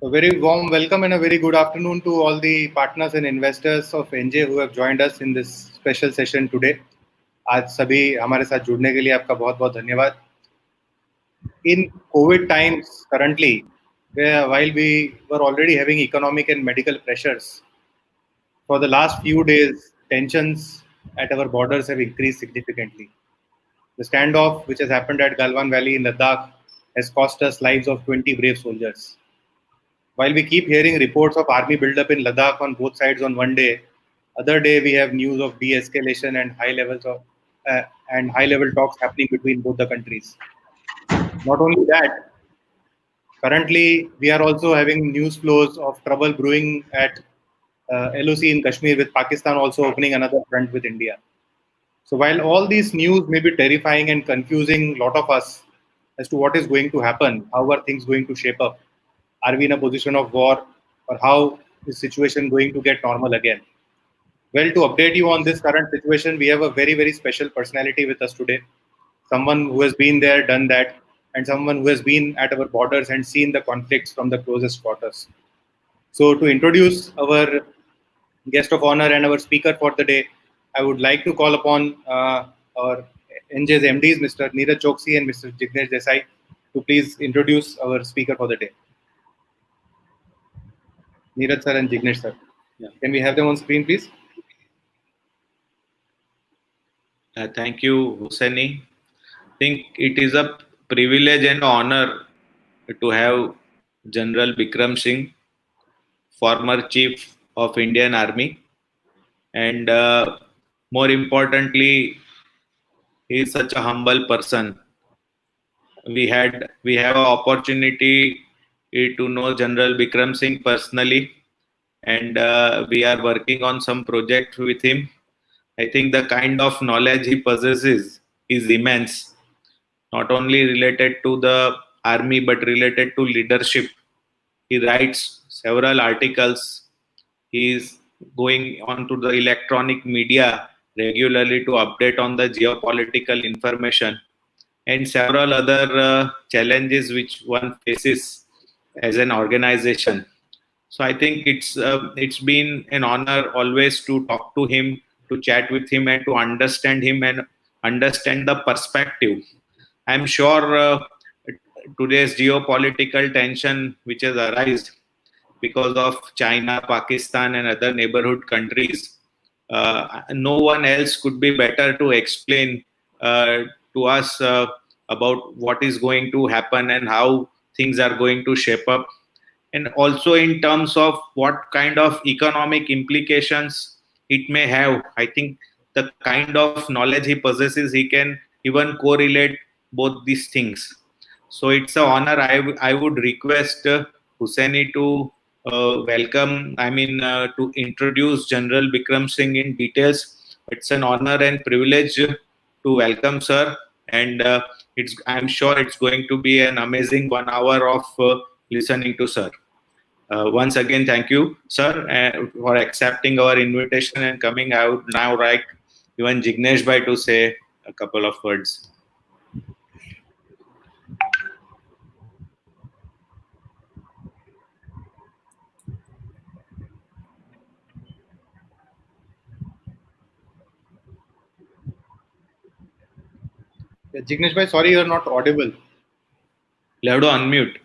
A very warm welcome and a very good afternoon to all the partners and investors of NJ who have joined us in this special session today. आज सभी हमारे साथ जुड़ने के लिए आपका बहुत बहुत धन्यवाद. In COVID times currently, while we were already having economic and medical pressures, for the last few days, tensions at our borders have increased significantly. The standoff which has happened at Galwan Valley in Ladakh has cost us lives of 20 brave soldiers. While we keep hearing reports of army buildup in Ladakh on both sides on one day, other day we have news of de-escalation and high-level talks happening between both the countries. Not only that, currently we are also having news flows of trouble brewing at LOC in Kashmir, with Pakistan also opening another front with India. So while all these news may be terrifying and confusing a lot of us as to what is going to happen, how are things going to shape up, are we in a position of war, or how is situation going to get normal again? Well, to update you on this current situation, we have a very, very special personality with us today. Someone who has been there, done that, and someone who has been at our borders and seen the conflicts from the closest quarters. So to introduce our guest of honor and our speaker for the day, I would like to call upon our NJ's MDs, Mr. Neeraj Choksi and Mr. Jignesh Desai, to please introduce our speaker for the day. Neeraj sir and Jignesh sir. Yeah. Can we have them on screen, please? Thank you, Hussaini. I think it is a privilege and honor to have General Bikram Singh, former Chief of Indian Army, and more importantly, he is such a humble person. We have an opportunity to know General Bikram Singh personally, and we are working on some project with him. I think the kind of knowledge he possesses is immense, not only related to the army but related to leadership. He writes several articles. He is going on to the electronic media regularly to update on the geopolitical information and several other challenges which one faces as an organization. So I think it's been an honor always to talk to him, to chat with him, and to understand him and understand the perspective. I'm sure today's geopolitical tension which has arisen because of China, Pakistan, and other neighborhood countries, no one else could be better to explain to us about what is going to happen and how things are going to shape up, and also in terms of what kind of economic implications it may have. I think the kind of knowledge he possesses, he can even correlate both these things. So it's an honor. I would request Hussaini to to introduce General Bikram Singh in details. It's an honor and privilege to welcome sir, and I'm sure it's going to be an amazing 1 hour of listening to sir. Once again, thank you, sir, for accepting our invitation and coming. I would now like even Jignesh Bhai to say a couple of words. Yeah, Jignesh bhai, sorry you are not audible. You have to unmute.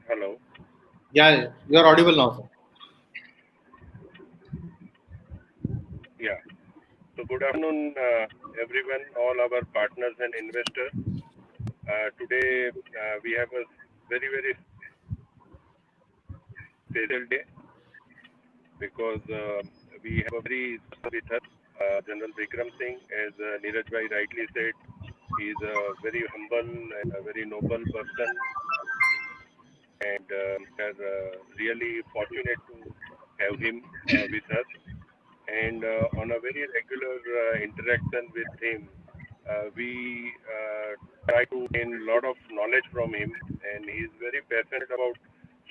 Hello. Yeah, you are audible now, sir. Yeah. So good afternoon, everyone, all our partners and investors. Today we have a very, very special day because we have a very with us, General Bikram Singh. As Neeraj Bhai rightly said, he is a very humble and a very noble person, and we are really fortunate to have him with us. And on a very regular interaction with him, we try to gain a lot of knowledge from him, and he is very passionate about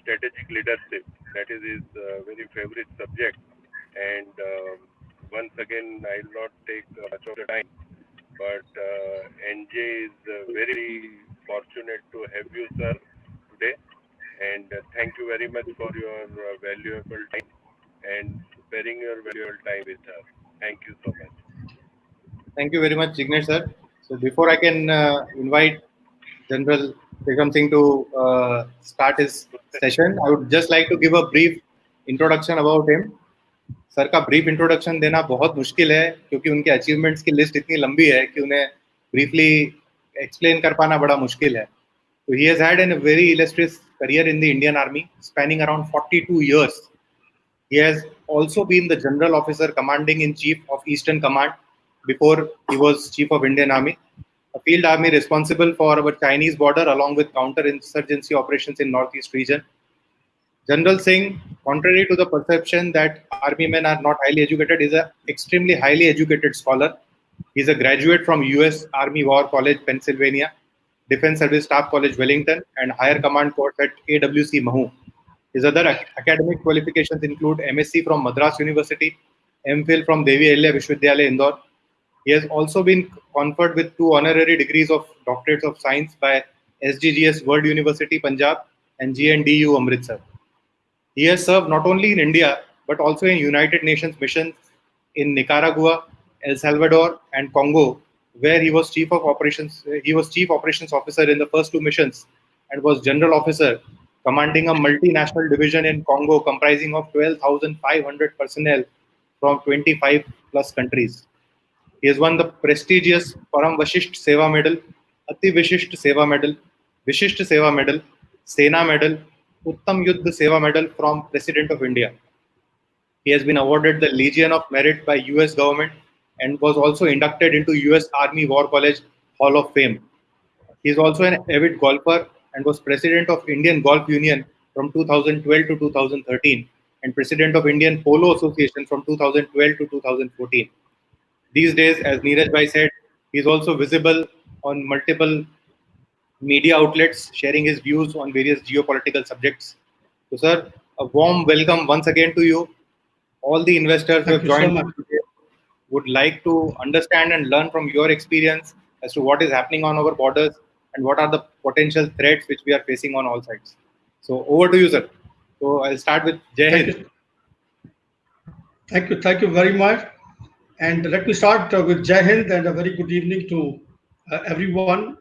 strategic leadership. That is his very favorite subject, And once again, I will not take much of the time, but NJ is very fortunate to have you, sir, today. And thank you very much for your valuable time and sparing your valuable time with us. Thank you so much. Thank you very much, Jignesh sir. So before I can invite General Bikram Singh to start his session, I would just like to give a brief introduction about him. Sir का brief introduction देना बहुत मुश्किल है क्योंकि उनके achievements की list इतनी लंबी है कि उन्हें ब्रीफली एक्सप्लेन कर पाना बड़ा मुश्किल है. So he has had a very illustrious career in the Indian Army, spanning around 42 years. He has also been the General Officer Commanding in Chief of Eastern Command before he was Chief of Indian Army, a field army responsible for our Chinese border along with counter-insurgency operations in Northeast region. General Singh, contrary to the perception that army men are not highly educated, is an extremely highly educated scholar. He is a graduate from US Army War College, Pennsylvania, Defense Service Staff College, Wellington, and Higher Command course at AWC Mahu. His other academic qualifications include MSc from Madras University, MPhil from Devi Ahilya Vishwavidyalaya, Indore. He has also been conferred with 2 honorary degrees of Doctorates of Science by SGGS World University, Punjab, and GNDU, Amritsar. He has served not only in India, but also in United Nations missions in Nicaragua, El Salvador, and Congo, where he was Chief Operations Officer in the first 2 missions and was General Officer commanding a multinational division in Congo comprising of 12,500 personnel from 25 plus countries. He has won the prestigious Param Vashisht Seva Medal, Ati Vishisht Seva Medal, Vishisht Seva Medal, Sena Medal, Uttam Yuddha Seva Medal from President of India. He has been awarded the Legion of Merit by US government and was also inducted into US Army War College Hall of Fame. He is also an avid golfer and was President of Indian Golf Union from 2012 to 2013 and President of Indian Polo Association from 2012 to 2014. These days, as Neeraj Bhai said, he is also visible on multiple media outlets, sharing his views on various geopolitical subjects. So, sir, a warm welcome once again to you. All the investors who have joined today would like to understand and learn from your experience as to what is happening on our borders and what are the potential threats which we are facing on all sides. So, over to you, sir. So, I'll start with Jai Hind. Thank you very much. And let me start with Jai Hind and a very good evening to everyone.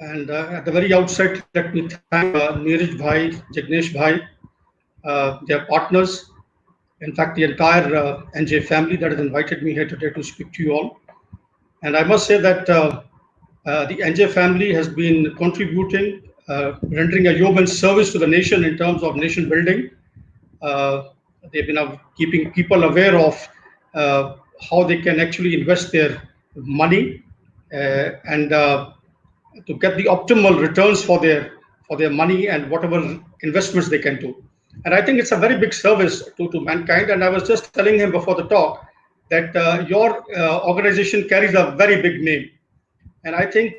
And at the very outset, let me thank Neeraj Bhai, Jignesh Bhai, their partners, in fact, the entire NJ family that has invited me here today to speak to you all. And I must say that the NJ family has been contributing, rendering a yeoman's service to the nation in terms of nation building. They've been keeping people aware of how they can actually invest their money and to get the optimal returns for their money and whatever investments they can do. And I think it's a very big service to mankind. And I was just telling him before the talk that your organization carries a very big name. And I think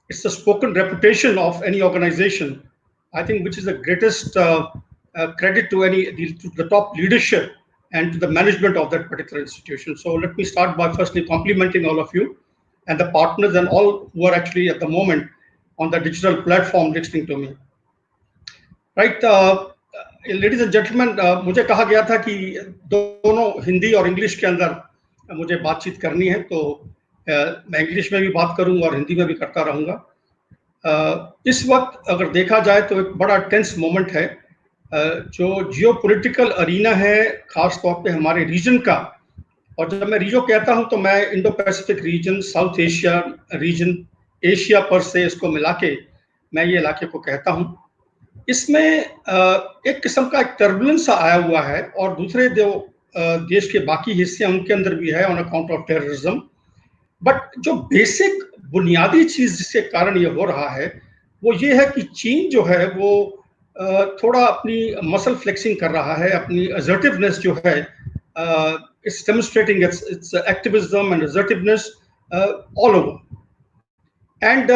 it's the spoken reputation of any organization, I think, which is the greatest credit to the top leadership and to the management of that particular institution. So let me start by firstly complimenting all of you and the partners and all who are actually at the moment on the digital platform listening to me. Right, ladies and gentlemen, मुझे कहा गया था कि दोनों हिंदी और English के अंदर मुझे बातचीत करनी है, तो मैं इंग्लिश में भी बात करूंगा और हिंदी में भी करता रहूंगा। इस वक्त अगर देखा जाए तो एक बड़ा टेंस मोमेंट है जो जियोपॉलिटिकल अरीना है, खास तौर पे हमारे रीजन का। और जब मैं रीजन कहता हूं तो मैं Indo Pacific region, south Asia region, Asia पर से इसको मिला के मैं ये इलाके को कहता हूं। इसमें एक किस्म का एक टर्बुलेंस आया हुआ है और दूसरे देश के बाकी हिस्से उनके अंदर भी है on account of terrorism. But जो बेसिक बुनियादी चीज जिसके कारण ये हो रहा है वो ये है कि चीन जो है वो थोड़ा अपनी मसल फ्लेक्सिंग कर रहा है, अपनी असर्टिवनेस जो है, it's demonstrating it's activism and assertiveness all over. And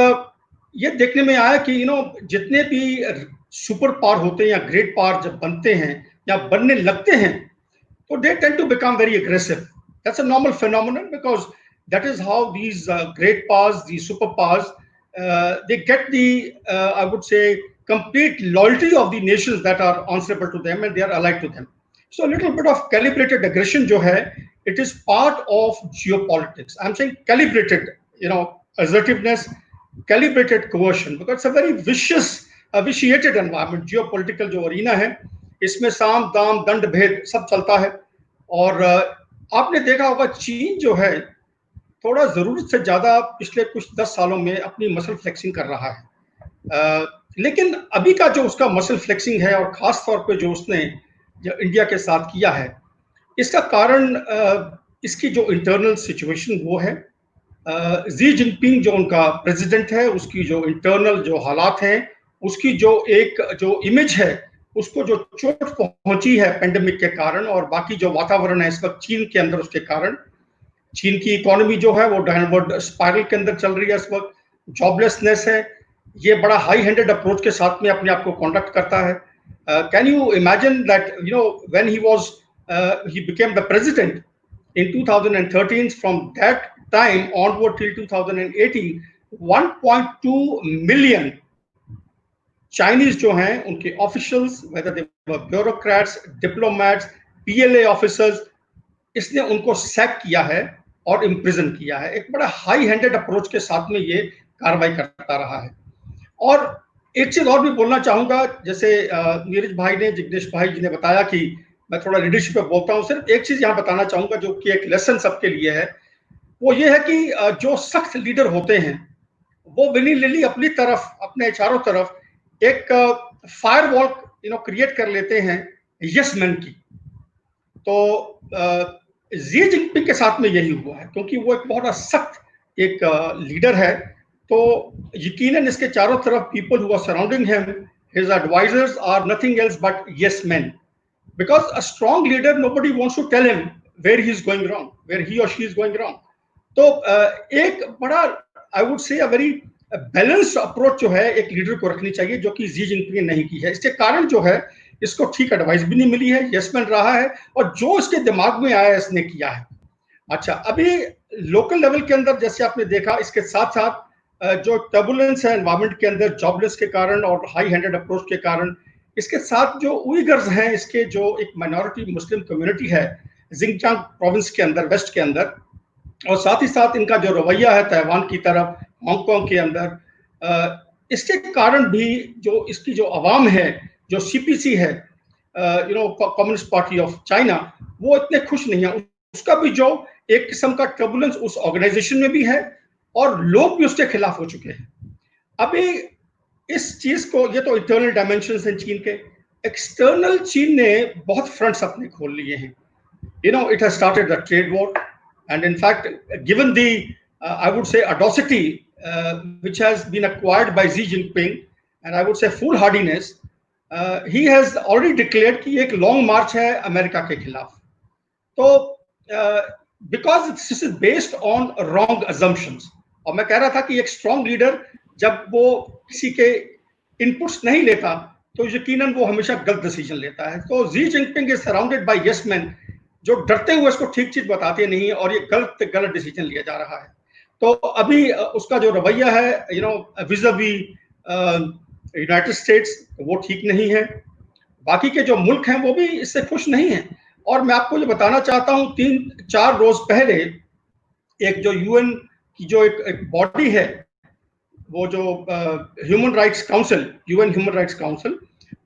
ये देखने में आया कि जितने भी सुपर पावर होते हैं या ग्रेट पावर जब बनते हैं या बनने लगते हैं So they tend to become very aggressive. That's a normal phenomenon because that is how these great powers, these superpowers, they get the, I would say, complete loyalty of the nations that are answerable to them and they are allied to them. So a little bit of calibrated aggression, jo hai, it is part of geopolitics. I'm saying calibrated, assertiveness, calibrated coercion, because it's a very vitiated environment. Geopolitical जो arena है, इसमें साम दाम दंड भेद सब चलता है। और आपने देखा होगा चीन जो है थोड़ा जरूरत से ज्यादा पिछले कुछ 10 सालों में अपनी मसल फ्लेक्सिंग कर रहा है, लेकिन अभी का जो उसका मसल फ्लेक्सिंग है और खास तौर पे जो उसने इंडिया के साथ किया है, इसका कारण इसकी जो इंटरनल सिचुएशन वो है। जी जिनपिंग जो उनका प्रेसिडेंट है, उसकी जो इंटरनल जो हालात हैं, उसकी जो इमेज है, उसको जो चोट पहुंची है पेंडेमिक के कारण और बाकी जो वातावरण है इस वक्त चीन के अंदर, उसके कारण चीन की इकोनॉमी जो है वो डाउनवर्ड स्पाइरल के अंदर चल रही है इस वक्त। जॉबलेसनेस है, ये बड़ा हाई हैंडेड अप्रोच के साथ में अपने आप को कंडक्ट करता है। Can you imagine that when he became the president in 2013, from that time onward till 2018, 1.2 million Chinese जो हैं उनके officials, whether they were bureaucrats, diplomats, PLA officers, इसने उनको सैक किया है और इम्प्रिजन किया है। एक बड़ा हाई हैंडेड अप्रोच के साथ में ये कार्रवाई करता रहा है। और एक चीज और भी बोलना चाहूंगा, जैसे नीरज भाई ने, जिग्नेश भाई जी ने बताया कि मैं थोड़ा लीडरशिप पे बोलता हूँ, सिर्फ एक चीज यहाँ बताना चाहूंगा जो कि एक लेसन सबके लिए है, वो ये है कि जो सख्त लीडर होते हैं वो विली लिली अपनी तरफ, अपने चारों तरफ एक फायरवॉल क्रिएट कर लेते हैं यस मैन की। तो जी जिनपिंग के साथ में यही हुआ है, क्योंकि वो एक बहुत सख्त एक लीडर है, तो यकीनन इसके चारों तरफ people who are surrounding him, his advisers are nothing else but yes man, because a strong leader, nobody wants to tell him where he is going wrong, where he or she is going wrong. तो एक बड़ा, I would say, a very balanced approach जो है एक leader को रखनी चाहिए, जो कि जी जिनपिंग ने नहीं की है। इसके कारण जो है इसको ठीक एडवाइस भी नहीं मिली है, यस मैन रहा है, और जो इसके दिमाग में आया इसने किया है। अच्छा, अभी लोकल लेवल के अंदर जैसे आपने देखा, इसके साथ साथ जो टर्बुलेंस है एनवायरमेंट के अंदर जॉबलेस के कारण और हाई हैंडेड अप्रोच के कारण, इसके साथ जो उइगर्स हैं, इसके जो एक माइनॉरिटी मुस्लिम कम्युनिटी है जिंगजांग प्रोविंस के अंदर, वेस्ट के अंदर, और साथ ही साथ इनका जो रवैया है ताइवान की तरफ, हांगकांग के अंदर, इसके कारण भी जो इसकी जो आवाम है, जो सीपीसी है, कम्युनिस्ट पार्टी ऑफ चाइना, वो इतने खुश नहीं है। उसका भी जो एक किस्म का टर्बुलेंस उस ऑर्गेनाइजेशन में भी है और लोग भी उसके खिलाफ हो चुके हैं। अभी इस चीज को, ये तो इंटरनल डायमेंशंस हैं चीन के, एक्सटर्नल चीन ने बहुत फ्रंट्स अपने खोल लिए हैं। It has started the trade war, and in fact given the I would say audacity which has been acquired by Xi Jinping, and I would say foolhardiness, he has already declared कि एक long march है America के खिलाफ। तो because this is based on wrong assumptions, और मैं कह रहा था कि एक स्ट्रॉन्ग लीडर जब वो किसी के इनपुट्स नहीं लेता तो यकीनन वो हमेशा गलत डिसीजन लेता है। तो Xi Jinping is surrounded by yes man जो डरते हुए इसको ठीक चीज बताते नहीं, और ये गलत डिसीजन लिया जा रहा है। तो अभी उसका जो रवैया है विज़ावी यूनाइटेड स्टेट्स, वो ठीक नहीं है। बाकी के जो मुल्क हैं वो भी इससे खुश नहीं हैं। और मैं आपको ये बताना चाहता हूँ, 3-4 रोज पहले एक जो यूएन की जो एक बॉडी है, वो जो human rights council, UN human rights council,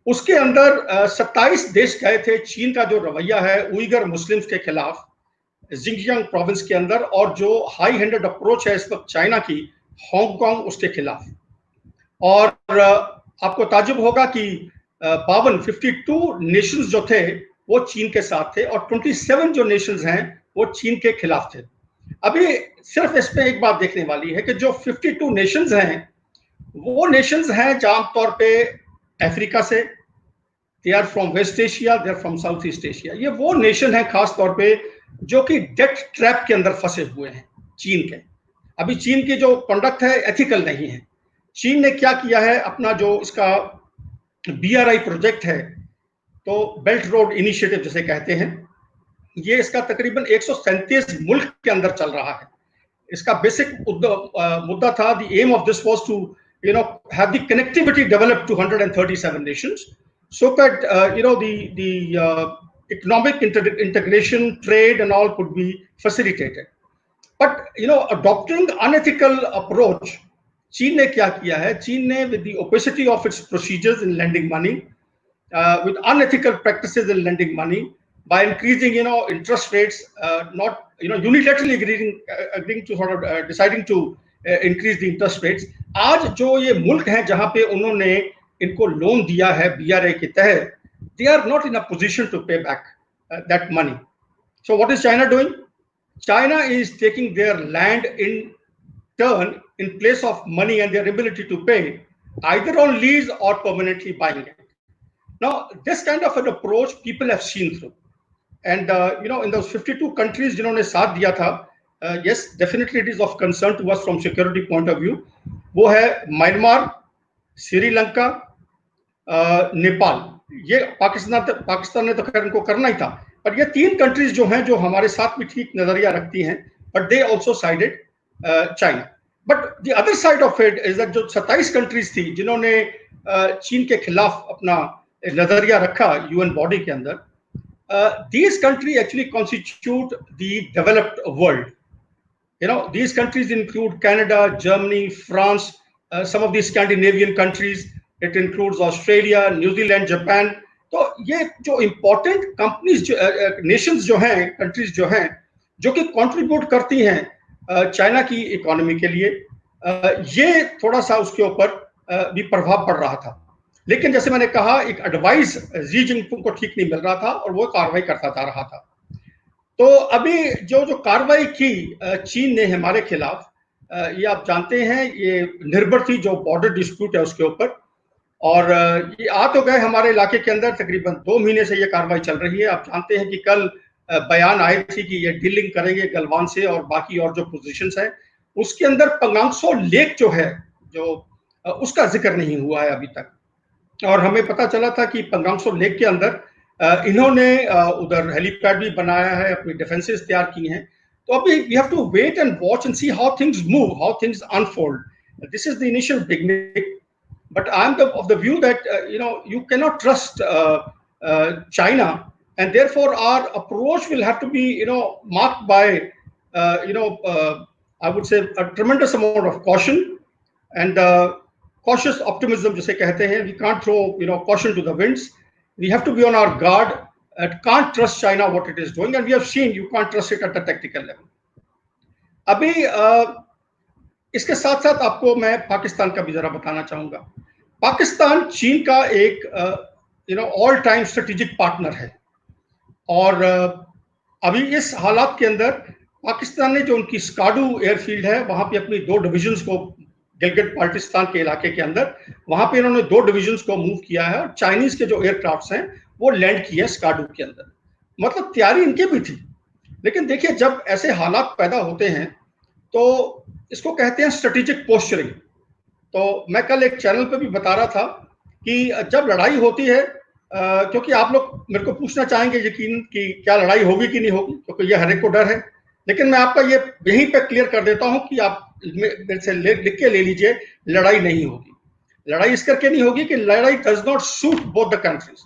उसके अंदर 27 देश गए थे चीन का जो रवैया है उइगर मुस्लिम्स के खिलाफ जिंगजियांग प्रोविंस के अंदर, और जो हाई हैंडेड अप्रोच है इस वक्त चाइना की हांगकांग उसके खिलाफ। और आपको ताज्जुब होगा कि 52 नेशंस जो थे वो चीन के साथ थे, और 27 जो नेशंस हैं वो चीन के खिलाफ थे। अभी सिर्फ इसमें एक बात देखने वाली है कि जो 52 नेशंस हैं वो नेशंस हैं आम तौर पे अफ्रीका से, they are from West Asia, they are from South East Asia. ये वो नेशन है खास तौर पे जो कि डेट ट्रैप के अंदर फंसे हुए हैं चीन के। अभी चीन की जो कंडक्ट है एथिकल नहीं है। चीन ने क्या किया है, अपना जो इसका BRI प्रोजेक्ट है, तो बेल्ट रोड इनिशिएटिव जिसे कहते हैं, ये इसका तकरीबन 137 मुल्क के अंदर चल रहा है। इसका बेसिक मुद्दा था, the aim of this was to have the connectivity developed to 137 nations so that the economic integration, trade and all could be facilitated. But adopting unethical approach, चीन ने क्या किया है? चीन ने with the opacity of its procedures in lending money, with unethical practices in lending money, by increasing interest rates, not unilaterally agreeing to sort of deciding to increase the interest rates. आज जो ये मुल्क हैं जहां पे उन्होंने इनको loan दिया है BRA के तहत, they are not in a position to pay back that money. So what is China doing? China is taking their land in turn in place of money and their ability to pay, either on lease or permanently buying it. Now, this kind of an approach people have seen through. And, in those 52 countries, जिन्होंने साथ दिया था, yes, definitely it is of concern to us from security point of view. वो है Myanmar, Sri Lanka, Nepal. ये पाकिस्तान ने तो खैर इनको करना ही था, पर ये 3 कंट्रीज जो हैं जो हमारे साथ भी ठीक नजरिया रखती हैं, but they also sided China. But the other side of it is that जो 27 कंट्रीज थी जिन्होंने चीन के खिलाफ अपना नजरिया रखा UN बॉडी के अंदर, these countries actually constitute the developed world. These countries include Canada, Germany, France, some of the Scandinavian countries. It includes Australia, New Zealand, Japan. तो ये जो important companies, nations जो हैं, countries जो हैं, जो कि contribute करती हैं चाइना की इकोनॉमी के लिए, ये थोड़ा सा उसके ऊपर भी प्रभाव पड़ रहा था. लेकिन जैसे मैंने कहा, एक एडवाइस जी जिनपिंग को ठीक नहीं मिल रहा था और वो कार्रवाई करता जा रहा था. तो अभी जो कार्रवाई की चीन ने हमारे खिलाफ, ये आप जानते हैं, ये निर्भर थी जो बॉर्डर डिस्प्यूट है उसके ऊपर, और ये आ तो गए हमारे इलाके के अंदर. तकरीबन 2 महीने से ये कार्रवाई चल रही है. आप जानते हैं कि कल बयान आए थे कि ये डीलिंग करेंगे गलवान से और बाकी और जो पोजीशंस हैं उसके अंदर पंगांगसो लेक जो है, जो उसका जिक्र नहीं हुआ है अभी तक. और हमें पता चला था कि पंगांगसो लेक के अंदर इन्होंने उधर हेलीपैड भी बनाया है, अपनी डिफेंसेस तैयार की हैं. तो अभी we have to wait and watch and see how things move, how things unfold. This is the initial beginning, but I am of the view that you cannot trust China, and therefore our approach will have to be marked by I would say a tremendous amount of caution and cautious optimism जिसे कहते हैं. We can't throw caution to the winds. We have to be on our guard. Can't trust China what it is doing, and we have seen you can't trust it at a tactical level. अभी इसके साथ साथ आपको मैं पाकिस्तान का भी जरा बताना चाहूंगा. पाकिस्तान चीन का एक ऑल टाइम स्ट्रेटेजिक पार्टनर है, और अभी इस हालात के अंदर पाकिस्तान ने जो उनकी स्काडू एयरफील्ड है वहां पे अपनी 2 डिविजन्स को, गिलगित बाल्टिस्तान के इलाके के अंदर, वहां पे इन्होंने 2 डिविजन्स को मूव किया है, और चाइनीज के जो एयरक्राफ्ट्स हैं वो लैंड किए स्काडू के अंदर. मतलब तैयारी इनकी भी थी. लेकिन देखिए, जब ऐसे हालात पैदा होते हैं तो इसको कहते हैं स्ट्रेटेजिक पोस्चरिंग. तो मैं कल एक चैनल पे भी बता रहा था कि जब लड़ाई होती है, क्योंकि आप लोग मेरे को पूछना चाहेंगे यकीन कि क्या लड़ाई होगी कि नहीं होगी, क्योंकि ये हर एक को डर है. लेकिन मैं आपका ये यहीं पे क्लियर कर देता हूं कि आप मेरे से लिख के ले लीजिए, लड़ाई नहीं होगी. लड़ाई इस करके नहीं होगी कि लड़ाई does not suit both the countries.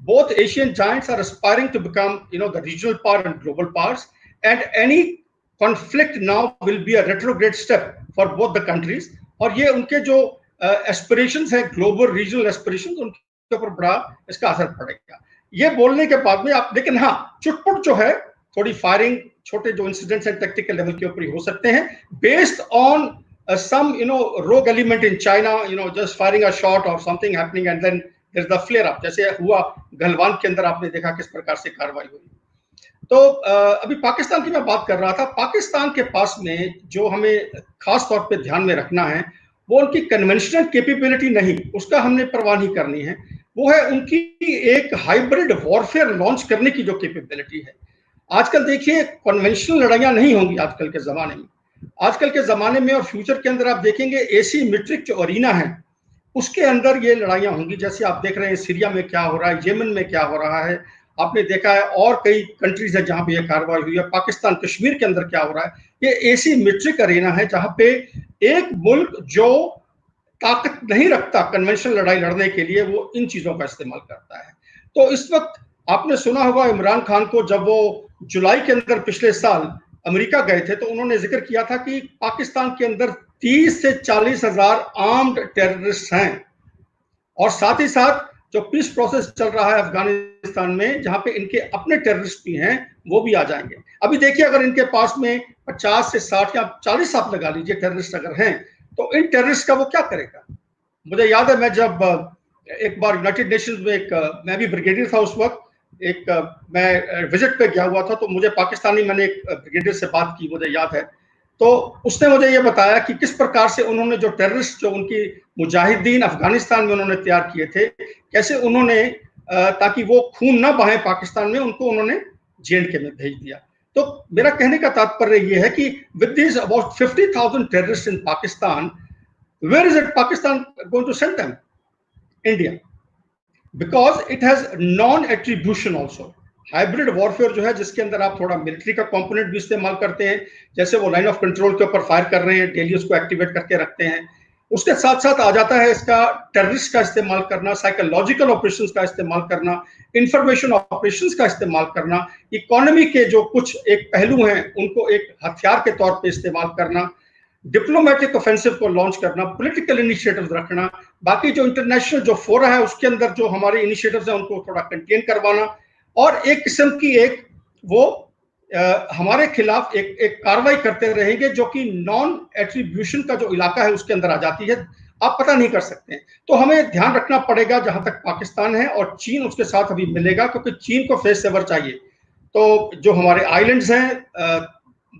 Both Asian giants are aspiring to become the regional power and global powers, and any conflict now will be a retrograde step for both the countries. और ये उनके जो aspirations हैं, global regional aspirations, उनके ऊपर बड़ा इसका असर पड़ेगा. ये बोलने के बाद में आप, लेकिन हाँ, चुटपुट जो है, थोड़ी फायरिंग, छोटे जो इंसिडेंट्स हैं टेक्टिकल लेवल के ऊपर ही हो सकते हैं, based on some rogue element in China, just firing a shot और something happening and then there is the flare up, जैसे हुआ गलवान के अंदर. आपने देखा किस प्रकार से कार्रवाई हुई. तो अभी पाकिस्तान की मैं बात कर रहा था. पाकिस्तान के पास में जो हमें खास तौर पे ध्यान में रखना है वो उनकी कन्वेंशनल कैपेबिलिटी नहीं, उसका हमने परवाह नहीं करनी है. वो है उनकी एक हाइब्रिड वॉरफेयर लॉन्च करने की जो कैपेबिलिटी है. आजकल देखिए, कन्वेंशनल लड़ाइयां नहीं होंगी आजकल के ज़माने में. आजकल के ज़माने में और फ्यूचर के अंदर आप देखेंगे एसीमेट्रिक जो अरीना है उसके अंदर ये लड़ाइयां होंगी. जैसे आप देख रहे हैं सीरिया में क्या हो रहा है, येमन में क्या हो रहा है, आपने देखा है और कई कंट्रीज है जहां पे ये कार्रवाई हुई है। पाकिस्तान कश्मीर के अंदर क्या हो रहा है, ये एसिमेट्रिक अरेना है जहां पे एक मुल्क जो ताकत नहीं रखता कन्वेंशनल लड़ाई लड़ने के लिए, वो इन चीजों का इस्तेमाल करता है। तो इस वक्त आपने सुना होगा इमरान खान को जब वो जुलाई के अंदर पिछले साल अमेरिका गए थे तो उन्होंने जिक्र किया था कि पाकिस्तान के अंदर 30 से 40 हजार आर्म्ड टेररिस्ट हैं, और साथ ही साथ जो पीस प्रोसेस चल रहा है अफगानिस्तान में जहां पे इनके अपने टेररिस्ट भी हैं वो भी आ जाएंगे। अभी देखिए अगर इनके पास में 50 से 60 या 40 आप लगा लीजिए टेररिस्ट अगर हैं, तो इन टेररिस्ट का वो क्या करेगा। मुझे याद है मैं जब एक बार यूनाइटेड नेशंस में मैं भी ब्रिगेडियर था उस वक्त, मैं विजिट पे गया हुआ था, तो मुझे पाकिस्तानी मैंने एक ब्रिगेडियर से बात की, मुझे याद है, तो उसने मुझे ये बताया कि किस प्रकार से उन्होंने जो टेररिस्ट जो उनकी मुजाहिदीन अफगानिस्तान में उन्होंने तैयार किए थे, कैसे उन्होंने ताकि वो खून ना बहे पाकिस्तान में, उनको उन्होंने JNK में भेज दिया। तो मेरा कहने का तात्पर्य ये है कि with this about 50,000 terrorist in Pakistan, where is it Pakistan going to send them? India, because it has non attribution also. Hybrid warfare जो है जिसके अंदर आप थोड़ा मिलिट्री का कंपोनेंट भी इस्तेमाल करते हैं, जैसे वो लाइन ऑफ कंट्रोल के ऊपर फायर कर रहे हैं, डेली उसको एक्टिवेट करके रखते हैं, उसके साथ साथ आ जाता है इसका टेररिस्ट का इस्तेमाल करना, साइकोलॉजिकल ऑपरेशंस का इस्तेमाल करना, इंफॉर्मेशन ऑपरेशंस का इस्तेमाल करना, इकोनॉमी के जो कुछ एक पहलू हैं उनको एक हथियार के तौर पे इस्तेमाल करना, डिप्लोमेटिक ऑफेंसिव को लॉन्च करना, पॉलिटिकल इनिशिएटिव्स रखना, बाकी जो इंटरनेशनल जो फोरा है उसके अंदर जो हमारे इनिशिएटिव्स हैं उनको थोड़ा कंटेन करवाना, और एक किस्म की एक वो हमारे खिलाफ एक कार्रवाई करते रहेंगे जो कि नॉन एट्रीब्यूशन का जो इलाका है उसके अंदर आ जाती है, आप पता नहीं कर सकते हैं। तो हमें ध्यान रखना पड़ेगा जहां तक पाकिस्तान है, और चीन उसके साथ अभी मिलेगा क्योंकि चीन को फेस सेवर चाहिए। तो जो हमारे आइलैंड्स हैं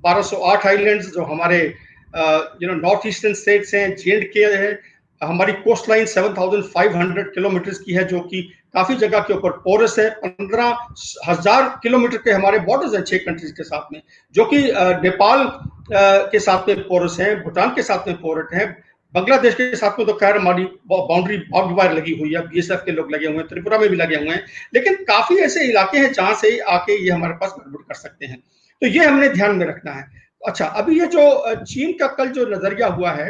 1208 आइलैंड्स, जो हमारे नॉर्थ ईस्टर्न स्टेट्स हैं, JNK है, हमारी कोस्ट लाइन 7,500 किलोमीटर की है जो कि काफी जगह के ऊपर पोरस है, 15,000 किलोमीटर के हमारे बॉर्डर्स हैं 6 कंट्रीज के साथ में, जो कि नेपाल के साथ में पोरस है, भूटान के साथ में पोरट है, बांग्लादेश के साथ में तो खैर हमारी बाउंड्री बार्ब वायर लगी हुई है, BSF के लोग लगे हुए हैं, त्रिपुरा में भी लगे हुए हैं, लेकिन काफी ऐसे इलाके हैं जहां से आके ये हमारे पास गड़बड़ कर सकते हैं। तो ये हमने ध्यान में रखना है। अच्छा, अभी ये जो चीन का कल जो नजरिया हुआ है,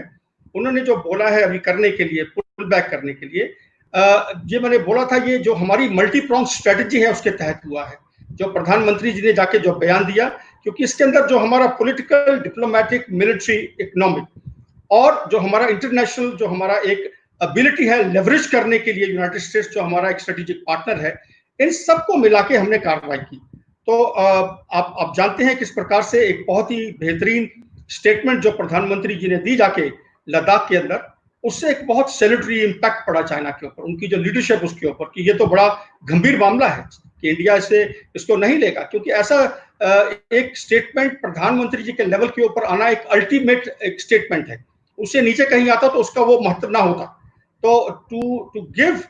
उन्होंने जो बोला है अभी करने के लिए, पुल बैक करने के लिए, ये मैंने बोला था, ये जो हमारी मल्टी प्रॉन्ग स्ट्रेटजी है उसके तहत हुआ है, जो प्रधानमंत्री जी ने जाके जो बयान दिया, क्योंकि इसके अंदर जो हमारा पॉलिटिकल, डिप्लोमेटिक, मिलिट्री, इकोनॉमिक और जो हमारा इंटरनेशनल जो हमारा एक एबिलिटी है लेवरेज करने के लिए, यूनाइटेड स्टेट्स जो हमारा एक स्ट्रेटेजिक पार्टनर है, इन सबको मिला के हमने कार्रवाई की। तो आप जानते हैं किस प्रकार से एक बहुत ही बेहतरीन स्टेटमेंट जो प्रधानमंत्री जी ने दी जाके लद्दाख के अंदर, उससे एक बहुत सैल्यूटरी इम्पैक्ट पड़ा चाइना के ऊपर, उनकी जो लीडरशिप उसके ऊपर, कि ये तो बड़ा गंभीर मामला है कि इंडिया इसको नहीं लेगा, क्योंकि ऐसा एक स्टेटमेंट प्रधानमंत्री जी के लेवल के ऊपर आना एक अल्टीमेट एक स्टेटमेंट है, उससे नीचे कहीं आता तो उसका वो महत्व ना होता। तो to give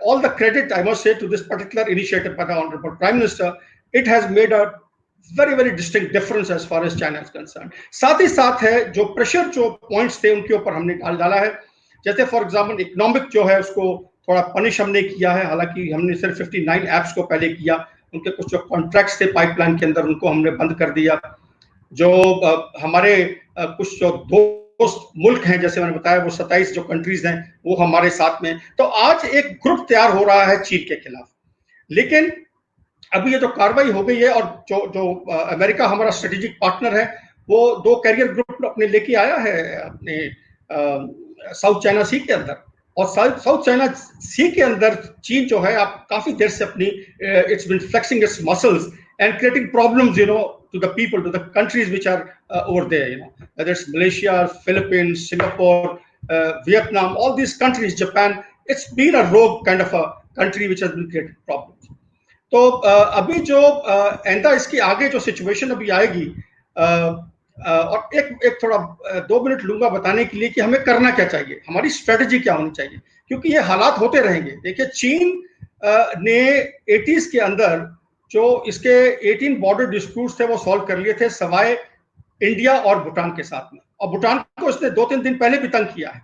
all the credit I must say to this particular initiative by the Honorable Prime Minister, it has made a very very distinct difference as far as China is concerned. साथ ही साथ है जो pressure जो points थे उनके ऊपर हमने डाला है, जैसे फॉर एग्जांपल इकोनॉमिक जो है उसको थोड़ा पनिश हमने किया है, हालांकि हमने सिर्फ 59 ऐप्स को पहले किया, उनके कुछ जो कॉन्ट्रैक्ट्स थे पाइपलाइन के अंदर उनको हमने बंद कर दिया। जो हमारे कुछ जो दोस्त मुल्क हैं, जैसे मैंने बताया, वो 27 जो कंट्रीज हैं वो हमारे साथ में। तो आज एक ग्रुप तैयार हो रहा है चीन के खिलाफ, लेकिन अभी ये जो कार्रवाई हो गई है, और जो अमेरिका हमारा स्ट्रेटेजिक पार्टनर है, वो 2 कैरियर ग्रुप अपने लेके आया है अपने साउथ चाइना सी के अंदर, और साउथ चाइना सी के अंदर चीन जो है आप काफी देर से अपनी it's been flexing its muscles and creating problems, to the people, to the countries which are over there, whether it's Malaysia, Philippines, Singapore, Vietnam, all these countries, Japan, it's been a rogue kind of a country which has been creating problems. तो अभी जो ऐंदा इसकी आगे जो situation अभी आएगी, और एक थोड़ा 2 मिनट लूंगा बताने के लिए कि हमें करना क्या चाहिए, हमारी स्ट्रेटेजी क्या होनी चाहिए, क्योंकि ये हालात होते रहेंगे। देखिए, चीन ने 80s के अंदर जो इसके 18 बॉर्डर डिस्प्यूट्स थे वो सॉल्व कर लिए थे, सवाए इंडिया और भूटान के साथ में, और भूटान को इसने 2-3 दिन पहले भी तंग किया है,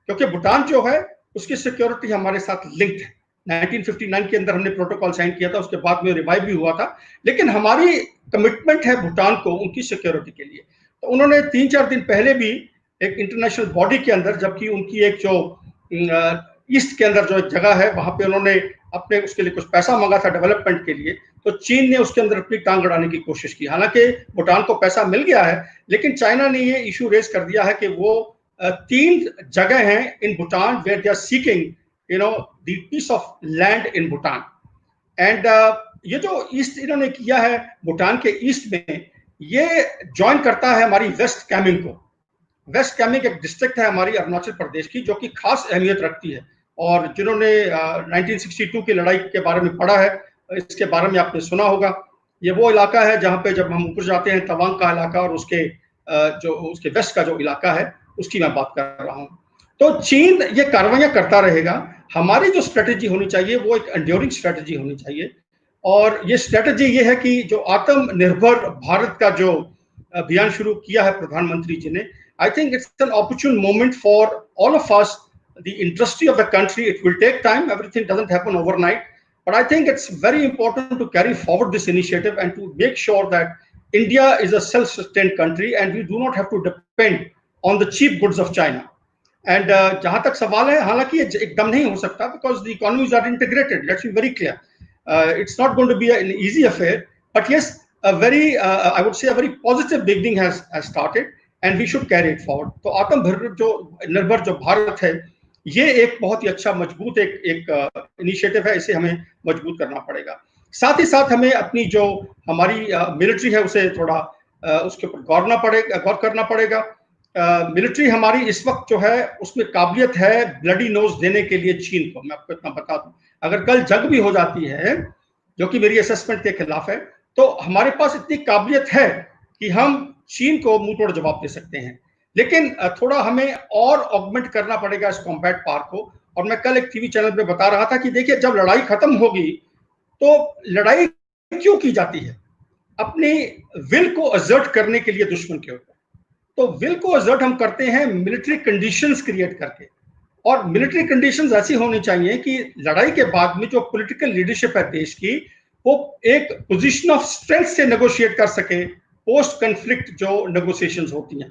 क्योंकि भूटान जो है उसकी सिक्योरिटी हमारे साथ लिंक्ड है। 1959 के अंदर हमने प्रोटोकॉल साइन किया था, उसके बाद में रिवाइव भी हुआ था, लेकिन हमारी कमिटमेंट है भूटान को उनकी सिक्योरिटी के लिए। तो उन्होंने 3-4 दिन पहले भी एक इंटरनेशनल बॉडी के अंदर, जबकि उनकी एक जो ईस्ट के अंदर जो एक जगह है वहां पे उन्होंने अपने उसके लिए कुछ पैसा मांगा था डेवलपमेंट के लिए, तो चीन ने उसके अंदर अपनी टांग अड़ाने की कोशिश की। हालांकि भूटान को पैसा मिल गया है, लेकिन चाइना ने ये इशू रेज कर दिया है कि वो 3 जगह हैं in Bhutan where they are seeking the piece of land in Bhutan. And ये जो ईस्ट इन्होंने किया है भूटान के ईस्ट में, ये ज्वाइन करता है हमारी वेस्ट कैमिंग को। वेस्ट कैमिंग एक डिस्ट्रिक्ट है हमारी अरुणाचल प्रदेश की, जो कि खास अहमियत रखती है। और जिन्होंने 1962 की लड़ाई के बारे में पढ़ा है, इसके बारे में आपने सुना होगा। ये वो इलाका है जहाँ पे जब हम ऊपर जाते हैं तवांग का इलाका और उसके वेस्ट का जो इलाका है उसकी मैं बात कर रहा हूँ। तो चीन ये कार्रवाइयां करता रहेगा। हमारी जो स्ट्रेटेजी होनी चाहिए वो एक एंड्योरिंग स्ट्रेटेजी होनी चाहिए, और ये स्ट्रेटेजी ये है कि जो आत्मनिर्भर भारत का जो अभियान शुरू किया है प्रधानमंत्री जी ने, I think it's an opportune moment for all of us, the industry of the country. It will take time. Everything doesn't happen overnight. But I think it's very important to carry forward this initiative and to make sure that India is a self-sustained country and we do not have to depend on the cheap goods of China. And जहाँ तक सवाल है, हालांकि ये एकदम नहीं हो सकता because the economies are integrated. Let's be very clear. It's not going to be an easy affair. But yes, I would say a very positive beginning has started. And we should carry it forward. तो आत्मनिर्भर जो भारत है, ये एक बहुत ही अच्छा मजबूत एक इनिशिएटिव है, इसे हमें मजबूत करना पड़ेगा। साथ ही साथ हमें अपनी जो हमारी मिलिट्री है उसे थोड़ा उसके ऊपर गौर करना पड़ेगा। मिलिट्री हमारी इस वक्त जो है उसमें काबिलियत है ब्लडी नोज देने के लिए चीन को। मैं आपको इतना बता दूं, अगर कल जंग भी हो जाती है, जो कि मेरी असेसमेंट के खिलाफ है, तो हमारे पास इतनी काबिलियत है कि हम चीन को मुंह तोड़ जवाब दे सकते हैं। लेकिन थोड़ा हमें और ऑगमेंट करना पड़ेगा इस कॉम्बैट पावर को। और मैं कल एक टीवी चैनल पे बता रहा था कि देखिए, जब लड़ाई खत्म होगी तो लड़ाई क्यों की जाती है? अपनी विल को असर्ट करने के लिए दुश्मन के ऊपर। तो विल को असर्ट हम करते हैं मिलिट्री कंडीशंस क्रिएट करके, और मिलिट्री कंडीशंस ऐसी होनी चाहिए कि लड़ाई के बाद में जो पॉलिटिकल लीडरशिप है देश की, वो एक पोजीशन ऑफ स्ट्रेंथ से नेगोशिएट कर सके पोस्ट कन्फ्लिक्ट जो नेगोशिएशंस होती हैं।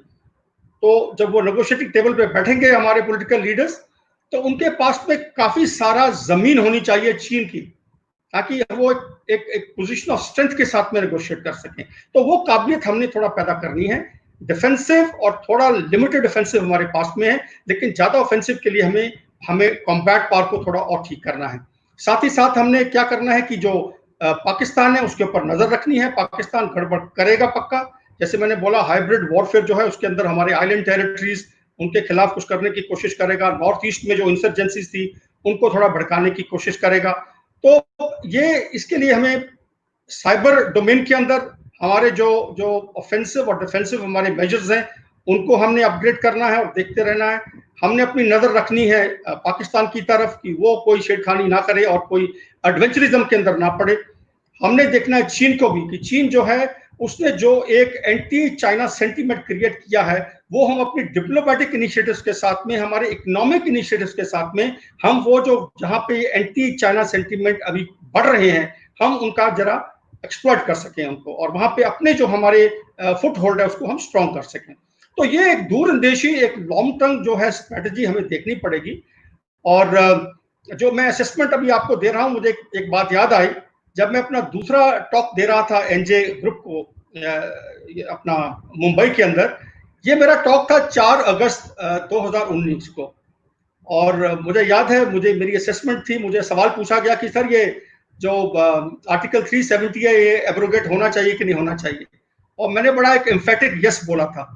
तो जब वो नेगोशिएटिंग टेबल पे बैठेंगे हमारे पॉलिटिकल लीडर्स, तो उनके पास में काफी सारा जमीन होनी चाहिए चीन की, ताकि वो एक पोजीशन ऑफ स्ट्रेंथ के साथ में नेगोशिएट कर सकें। तो वो काबिलियत हमने थोड़ा पैदा करनी है। डिफेंसिव और थोड़ा लिमिटेड डिफेंसिव हमारे पास में है, लेकिन ज्यादा ऑफेंसिव के लिए हमें कॉम्बैट पावर को थोड़ा और ठीक करना है। साथ ही साथ हमने क्या करना है कि जो पाकिस्तान है उसके ऊपर नजर रखनी है। पाकिस्तान गड़बड़ करेगा पक्का। जैसे मैंने बोला, हाइब्रिड वॉरफेयर जो है उसके अंदर हमारे आइलैंड टेरिटरीज, उनके खिलाफ कुछ करने की कोशिश करेगा। नॉर्थ ईस्ट में जो इंसर्जेंसीज थी उनको थोड़ा भड़काने की कोशिश करेगा। तो ये इसके लिए हमें साइबर डोमेन के अंदर हमारे जो ऑफेंसिव और डिफेंसिव हमारे मेजर्स हैं उनको हमने अपग्रेड करना है और देखते रहना है। हमने अपनी नजर रखनी है पाकिस्तान की तरफ कि वो कोई छेड़खानी ना करे और कोई एडवेंचरिज्म के अंदर ना पड़े। हमने देखना है चीन को भी कि चीन जो है उसने जो एक एंटी चाइना सेंटीमेंट क्रिएट किया है, वो हम अपनी डिप्लोमेटिक इनिशिएटिव्स के साथ में, हमारे इकोनॉमिक इनिशिएटिव्स के साथ में, हम वो जो जहां पे एंटी चाइना सेंटीमेंट अभी बढ़ रहे हैं, हम उनका जरा एक्सप्लॉइट कर सकें उनको, और वहां पे अपने जो हमारे फुट होल्ड है उसको हम स्ट्रॉन्ग कर सकें। तो ये एक दूरंदेशी, एक लॉन्ग टर्म जो है स्ट्रेटजी हमें देखनी पड़ेगी। और जो मैं असेसमेंट अभी आपको दे रहा हूं, मुझे एक बात याद आई जब मैं अपना दूसरा टॉक दे रहा था एनजे ग्रुप को अपना मुंबई के अंदर। ये मेरा टॉक था 4 अगस्त 2019 को, और मुझे याद है, मेरी असेसमेंट थी, मुझे सवाल पूछा गया कि सर ये जो आर्टिकल 370 है ये एब्रोगेट होना चाहिए कि नहीं होना चाहिए, और मैंने बड़ा एक एम्फेटिक यस बोला था।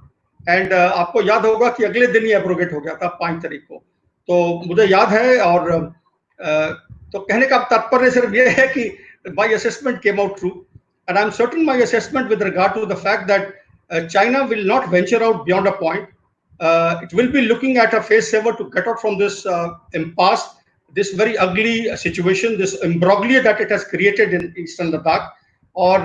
एंड आपको याद होगा कि अगले दिन ही एब्रोगेट हो गया था 5 तारीख को, तो मुझे याद है। और तो कहने का तात्पर्य सिर्फ ये है कि my assessment came out true, and I'm certain my assessment with regard to the fact that China will not venture out beyond a point. It will be looking at a face saver to get out from this impasse, this very ugly situation, this imbroglio that it has created in Eastern Ladakh, or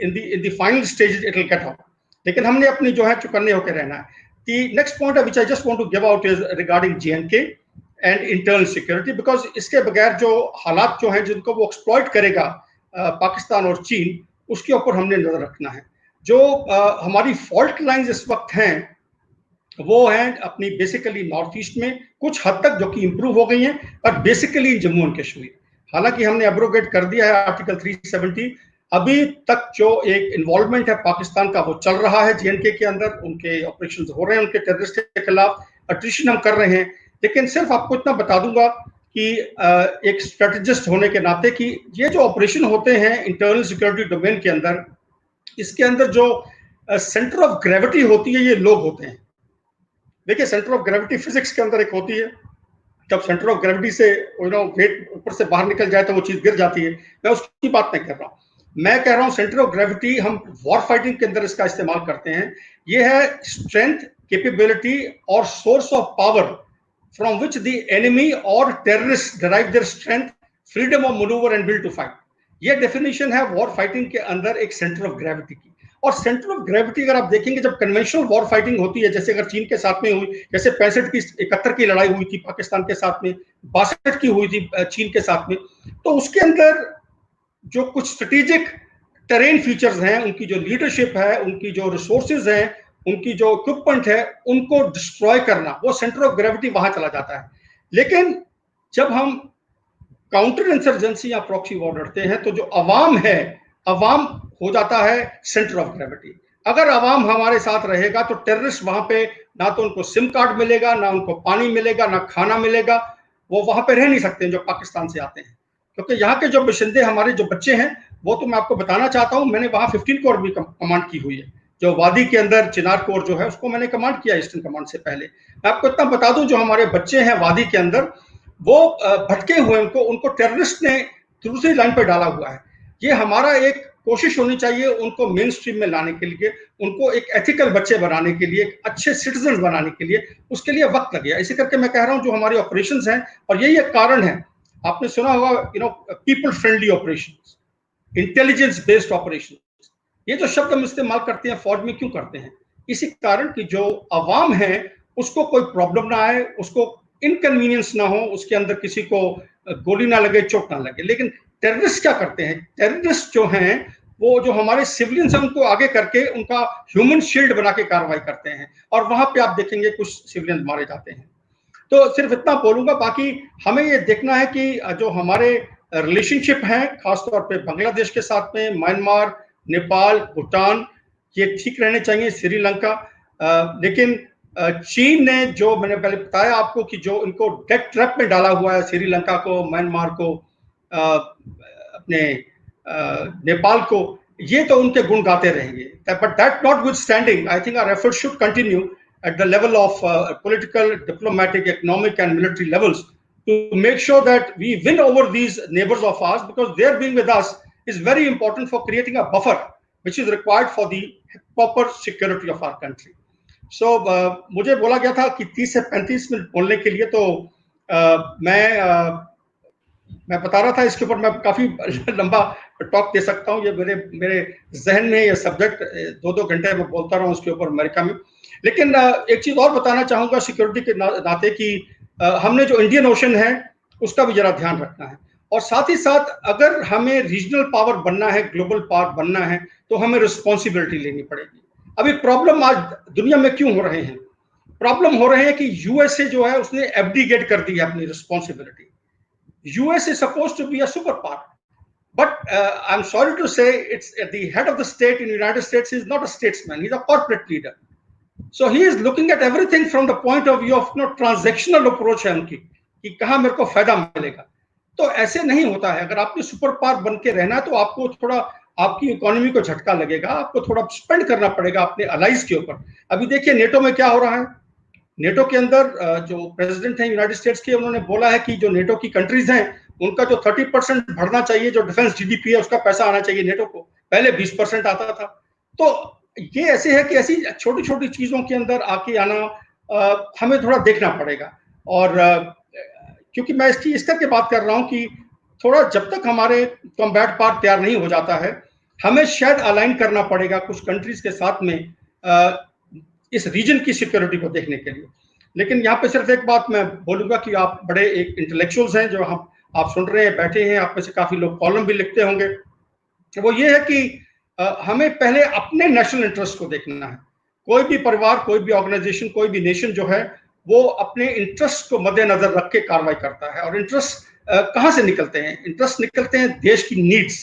in the final stages it will get out. लेकिन हमने अपनी जो है चुकन्ने होकर रहना है। The next point which I just want to give out is regarding J&K. And internal security, because इसके बगैर जो हालात जो हैं जिनको वो एक्सप्लॉइट करेगा पाकिस्तान और चीन, उसके ऊपर हमने नजर रखना है। जो हमारी फॉल्ट लाइंस इस वक्त हैं वो हैं अपनी बेसिकली नॉर्थ ईस्ट में कुछ हद तक जो कि इंप्रूव हो गई हैं, पर बेसिकली जम्मू एंड कश्मीर हालांकि हमने एब्रोगेट कर दिया है आर्टिकल 370, अभी तक जो एक इन्वॉल्वमेंट है पाकिस्तान का वो चल रहा है जेएनके के अंदर, उनके ऑपरेशन हो रहे हैं उनके टेररिस्ट के खिलाफ, अट्रिशन हम कर रहे हैं। लेकिन सिर्फ आपको इतना बता दूंगा कि एक स्ट्रेटेजिस्ट होने के नाते कि ये जो ऑपरेशन होते हैं इंटरनल सिक्योरिटी डोमेन के अंदर, इसके अंदर जो सेंटर ऑफ ग्रेविटी होती है ये लोग होते हैं। देखिए सेंटर ऑफ ग्रेविटी फिजिक्स के अंदर एक होती है, जब सेंटर ऑफ ग्रेविटी से वेट ऊपर से बाहर निकल जाए तो वो चीज गिर जाती है, मैं उसकी बात नहीं कर रहा हूँ। मैं कह रहा हूँ सेंटर ऑफ ग्रेविटी हम वॉर फाइटिंग के अंदर इसका इस्तेमाल करते हैं। ये है स्ट्रेंथ, कैपेबिलिटी और source of power from which the enemy और terrorist derive their strength, freedom of manoeuvre and will to fight. ये डेफिनेशन है वॉर फाइटिंग के अंदर एक सेंटर ऑफ ग्रेविटी की। और सेंटर ऑफ ग्रेविटी अगर आप देखेंगे जब कन्वेंशनल वॉर फाइटिंग होती है, जैसे अगर चीन के साथ में हुई, जैसे 65 की 71 की लड़ाई हुई थी पाकिस्तान के साथ में, 62 की हुई थी चीन के साथ में, तो उसके अंदर जो कुछ स्ट्रेटेजिक टेरेन फीचर्स हैं, उनकी जो लीडरशिप है, उनकी जो रिसोर्सेज हैं, उनकी जो इक्विपमेंट है, उनको डिस्ट्रॉय करना, वो सेंटर ऑफ ग्रेविटी वहां चला जाता है। लेकिन जब हम काउंटर इंसर्जेंसी या प्रॉक्सी वॉर लड़ते हैं तो जो अवाम है, अवाम हो जाता है सेंटर ऑफ ग्रेविटी। अगर अवाम हमारे साथ रहेगा तो टेररिस्ट वहां पे ना तो उनको सिम कार्ड मिलेगा, ना उनको पानी मिलेगा, ना खाना मिलेगा, वो वहां पे रह नहीं सकते जो पाकिस्तान से आते हैं। क्योंकि यहाँ के जो बशिंदे हमारे जो बच्चे हैं वो तो मैं आपको बताना चाहता हूँ, मैंने वहां 15 कोर भी कमांड की हुई है, जो वादी के अंदर चिनार कोर जो है उसको मैंने कमांड किया ईस्टर्न कमांड से पहले। मैं आपको इतना बता दूं जो हमारे बच्चे हैं वादी के अंदर वो भटके हुए, उनको टेररिस्ट ने दूसरी लाइन पर डाला हुआ है। ये हमारा एक कोशिश होनी चाहिए उनको मेन स्ट्रीम में लाने के लिए, उनको एक एथिकल बच्चे बनाने के लिए, एक अच्छे सिटीजन बनाने के लिए, उसके लिए वक्त लगेगा। इसी करके मैं कह रहा हूं जो हमारे ऑपरेशंस हैं, और यही एक कारण है, आपने सुना होगा people friendly operations, intelligence based operation, ये जो शब्द हम इस्तेमाल करते हैं फौज में क्यों करते हैं? इसी कारण कि जो अवाम है उसको कोई प्रॉब्लम ना आए, उसको इनकन्वीनियंस ना हो, उसके अंदर किसी को गोली ना लगे, चोट ना लगे। लेकिन टेररिस्ट क्या करते हैं? टेररिस्ट जो हैं वो जो हमारे सिविलियंस हैं उनको आगे करके उनका ह्यूमन शील्ड बना के कार्रवाई करते हैं, और वहां पे आप देखेंगे कुछ सिविलियन मारे जाते हैं। तो सिर्फ इतना बोलूंगा, बाकी हमें ये देखना है कि जो हमारे रिलेशनशिप हैं खासतौर पे बांग्लादेश के साथ में, म्यांमार, नेपाल, भूटान, ये ठीक रहने चाहिए, श्रीलंका। लेकिन चीन ने जो मैंने पहले बताया आपको कि जो इनको डेथ ट्रैप में डाला हुआ है, श्रीलंका को, म्यांमार को, अपने नेपाल को, ये तो उनके गुण गाते रहेंगे। But that notwithstanding, I think our effort should continue at the level of political, diplomatic, economic and military levels to make sure that we win over these neighbors of ours, because their being with us is very important for creating a buffer which is required for the proper security of our country. So मुझे बोला गया था कि 30 से 35 minute बोलने के लिए, तो मैं बता रहा था इसके ऊपर मैं काफी लंबा टॉक दे सकता हूँ। ये मेरे जहन में ये सब्जेक्ट 2-2 घंटे में बोलता रहा हूँ उसके ऊपर अमेरिका में। लेकिन एक चीज और बताना चाहूंगा सिक्योरिटी के नाते कि हमने जो इंडियन ओशन है उसका भी जरा ध्यान रखना है, और साथ ही साथ अगर हमें रीजनल पावर बनना है, ग्लोबल पावर बनना है, तो हमें रिस्पॉन्सिबिलिटी लेनी पड़ेगी। अभी प्रॉब्लम आज दुनिया में क्यों हो रहे हैं? प्रॉब्लम हो रहे हैं कि यूएसए जो है उसने एब्डिकेट कर दी है अपनी responsibility. US is supposed to be a superpower, but I'm sorry to say, it's at the head of the state in the United States. He's not a statesman; he's a corporate leader. So he is looking at everything from the point of view of transactional approach है उनकी कि कहाँ मेरे को फायदा मिलेगा। तो ऐसे नहीं होता है। अगर आपने सुपर पावर बन के रहना है तो आपको थोड़ा आपकी इकोनॉमी को झटका लगेगा, आपको थोड़ा स्पेंड करना पड़ेगा अपने अलाइज के ऊपर। अभी देखिए नेटो में क्या हो रहा है। नेटो के अंदर जो प्रेसिडेंट हैं यूनाइटेड स्टेट्स के, उन्होंने बोला है कि जो नेटो की कंट्रीज हैं उनका जो 30% बढ़ना चाहिए, जो डिफेंस जीडीपी है उसका पैसा आना चाहिए नेटो को। पहले 20% आता था। तो ये ऐसे है कि ऐसी छोटी छोटी चीजों के अंदर आके आना हमें थोड़ा देखना पड़ेगा। और क्योंकि मैं इस करके बात कर रहा हूँ कि थोड़ा जब तक हमारे कॉम्बैट पार्ट तैयार नहीं हो जाता है, हमें शायद अलाइन करना पड़ेगा कुछ कंट्रीज के साथ में इस रीजन की सिक्योरिटी को देखने के लिए। लेकिन यहाँ पे सिर्फ एक बात मैं बोलूंगा कि आप बड़े एक इंटेलेक्चुअल्स हैं जो हम आप सुन रहे हैं, बैठे हैं, आप में से काफी लोग कॉलम भी लिखते होंगे। वो ये है कि हमें पहले अपने नेशनल इंटरेस्ट को देखना है। कोई भी परिवार, कोई भी ऑर्गेनाइजेशन, कोई भी नेशन जो है वो अपने इंटरेस्ट को मद्देनजर रख के कार्रवाई करता है। और इंटरेस्ट कहाँ से निकलते हैं? इंटरेस्ट निकलते हैं देश की नीड्स,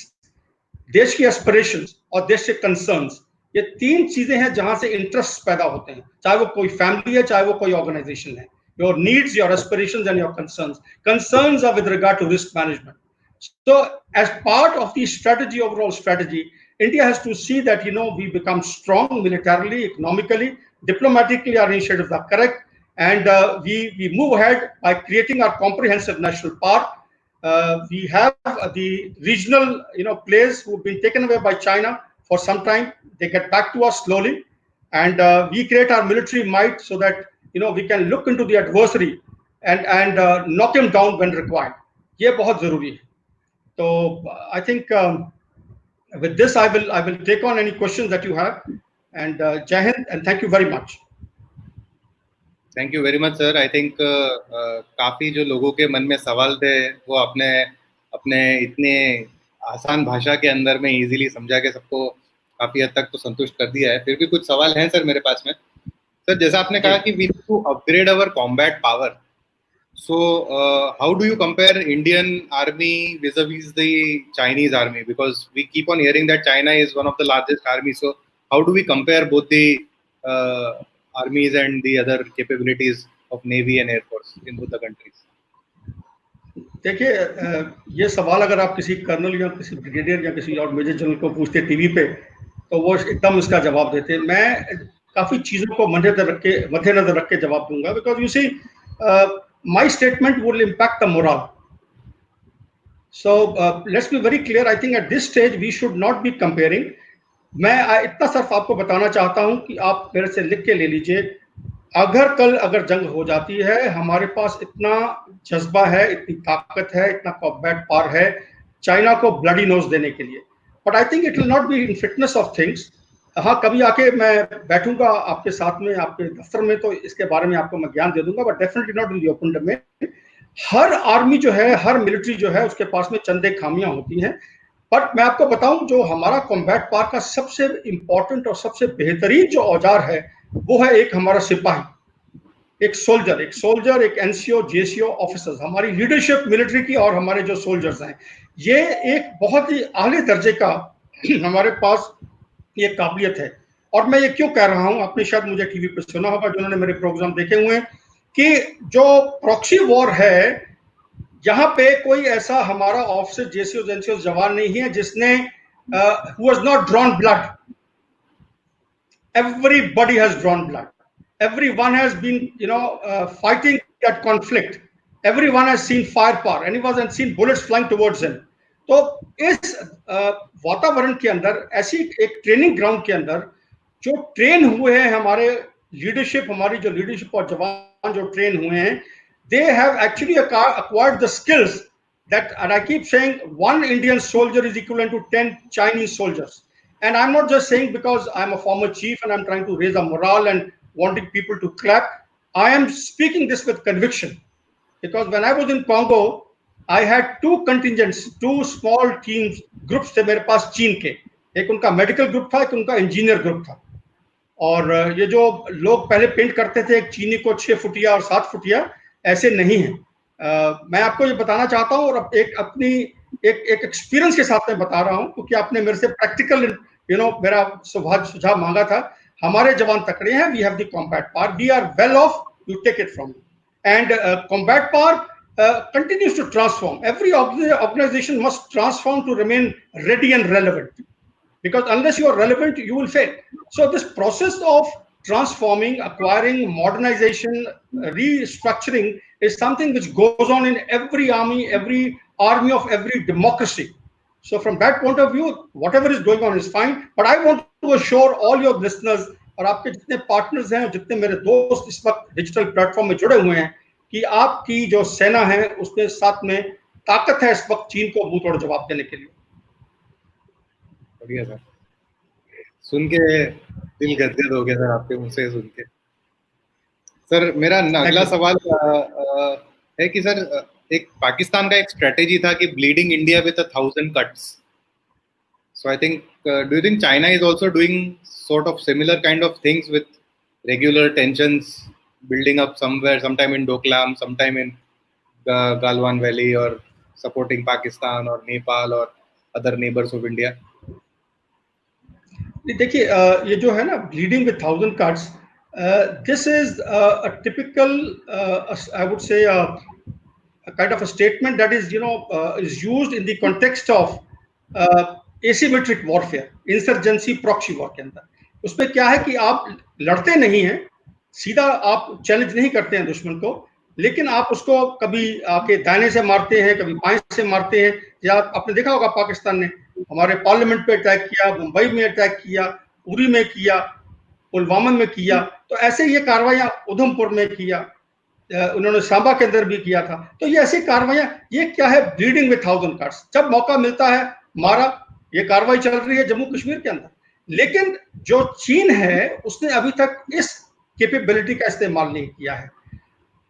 देश की एस्पिरेशंस और देश के कंसर्न्स। ये तीन चीजें हैं जहां से इंटरेस्ट पैदा होते हैं, चाहे वो कोई फैमिली है, चाहे वो कोई ऑर्गेनाइजेशन है। Your needs, your aspirations and your concerns are with regard to risk management. So, as part of the strategy, overall strategy, India has to see that we become strong militarily, economically, diplomatically. Our initiatives are correct, and we move ahead by creating our comprehensive national park. We have the regional players who have been taken away by China for some time. They get back to us slowly, and we create our military might so that we can look into the adversary and knock him down when required. ये बहुत जरूरी है. So I think with this I will take on any questions that you have, and Jai Hind, and thank you very much. Thank you very much sir. I think काफ़ी जो लोगों के मन में सवाल थे वो अपने अपने इतने आसान भाषा के अंदर में इजीली समझा के सबको काफ़ी हद तक तो संतुष्ट कर दिया है. फिर भी कुछ सवाल हैं सर मेरे पास में. सर जैसा आपने कहा कि we need to upgrade our combat power. So, how do you compare Indian army vis-a-vis the Chinese army? Because we keep on hearing that China is one of the largest armies. So, how do we compare both the armies and the other capabilities of Navy and Air Force in both the countries? देखिए, ये सवाल अगर आप किसी colonel या किसी brigadier या किसी और मेजर जनरल को पूछते टीवी पे, तो वो एकदम इसका जवाब देते. मैं काफी चीजों को मद्देनजर रख के जवाब दूंगा. Because you see, my statement will impact the morale. So let's be very clear. I think at this stage we should not be comparing. मैं इतना सिर्फ आपको बताना चाहता हूं कि आप मेरे से लिख के ले लीजिए. अगर जंग हो जाती है, हमारे पास इतना जज्बा है, इतनी ताकत है, इतना कॉम्बैट पावर है चाइना को ब्लडी नोज देने के लिए. But I think it will not be in fitness of things. हाँ, कभी आके मैं बैठूंगा आपके साथ में, आपके दफ्तर में, तो इसके बारे में आपको मैं ज्ञान दे दूंगा. But definitely not in the open domain. Her army जो है, हर मिलिट्री जो है, उसके पास में चंद एक खामियां होती हैं. बट मैं आपको बताऊं, जो हमारा कॉम्बैट पावर का सबसे इंपॉर्टेंट और सबसे बेहतरीन जो औजार है वो है एक हमारा सिपाही, एक सोल्जर, एक एनसीओ, जेसीओ ऑफिसर्स. हमारी लीडरशिप मिलिट्री की और हमारे जो सोल्जर्स हैं, ये एक बहुत ही आले दर्जे का हमारे पास ये काबिलियत है. और मैं ये क्यों कह रहा हूं, आपने शायद मुझे टीवी पे सुना होगा, जिन्होंने मेरे प्रोग्राम देखे हुए हैं, कि जो प्रॉक्सी वॉर है, यहाँ पे कोई ऐसा हमारा ऑफिसर, जेसीओ एनसीओ जवान नहीं है जिसने who has not drawn blood. Everybody has drawn blood. Everyone has been fighting that conflict. Everyone has seen firepower. Anyone has seen bullets flying towards him. तो इस वातावरण के अंदर, ऐसी एक ट्रेनिंग ग्राउंड के अंदर जो ट्रेन हुए हैं हमारे लीडरशिप, हमारी जो लीडरशिप और जवान जो ट्रेन हुए हैं, they have actually acquired the skills that, and I keep saying, one Indian soldier is equivalent to 10 Chinese soldiers. And I'm not just saying because I'm a former chief and I'm trying to raise a morale and wanting people to clap. I am speaking this with conviction, because when I was in Congo, I had two contingents, two small teams, groups थे मेरे पास चीन के. एक उनका medical group था, एक उनका engineer group था. और ये जो लोग पहले पेंट करते थे एक चीनी को 6 फुटिया और 7 फुटिया, ऐसे नहीं है. मैं आपको ये बताना चाहता हूँ, और एक अपनी एक एक्सपीरियंस के साथ में बता रहा हूँ, क्योंकि आपने मेरे से प्रैक्टिकल मेरा सुझाव मांगा था. हमारे जवान तकड़े हैं. We have the combat power. We are well off. You take it from. And combat power continues to transform. Every organization must transform to remain ready and relevant, because unless you are relevant, you will fail. So this process of transforming, acquiring, modernization, restructuring is something which goes on in every army of every democracy. So from that point of view, whatever is going on is fine. But I want to assure all your listeners और आपके जितने partners हैं, जितने मेरे दोस्त इस वक्त digital platform में जुड़े हुए हैं, कि आपकी जो सेना है उसके साथ में ताकत है इस वक्त चीन को मुंह तोड़ जवाब देने के लिए. बढ़िया सर, सुन के दिल गदगद हो गया सर आपके मुंह से सुन के. सर मेरा अगला सवाल है कि सर एक पाकिस्तान का एक स्ट्रेटेजी था कि bleeding India with 1,000 cuts. So I think, do you think China is also doing sort of similar kind of things with regular tensions building up somewhere, sometime in Doklam, sometime in the Galwan Valley, or supporting Pakistan or Nepal or other neighbors of India? देखिए ये जो है ना bleeding with 1,000 cuts, this is a typical I would से a kind of a statement that is is used in the context of asymmetric warfare, insurgency, proxy war के अंदर. उसमें क्या है कि आप लड़ते नहीं हैं, सीधा आप चैलेंज नहीं करते हैं दुश्मन को, लेकिन आप उसको कभी आके दाहिने से मारते हैं, कभी बाएं से मारते हैं. या आपने देखा होगा पाकिस्तान ने हमारे पार्लियामेंट पे अटैक किया, मुंबई में अटैक किया, उरी में किया, पुलवामा में किया. तो ऐसे ये कार्रवाइयां उधमपुर में किया, उन्होंने सांबा के अंदर भी किया था. तो ये ऐसी कार्रवाइयां, ये क्या है, ब्लीडिंग विद 1,000 cuts. जब मौका मिलता है मारा. ये कार्रवाई चल रही है जम्मू कश्मीर के अंदर, लेकिन जो चीन है उसने अभी तक इस कैपेबिलिटी का इस्तेमाल नहीं किया है.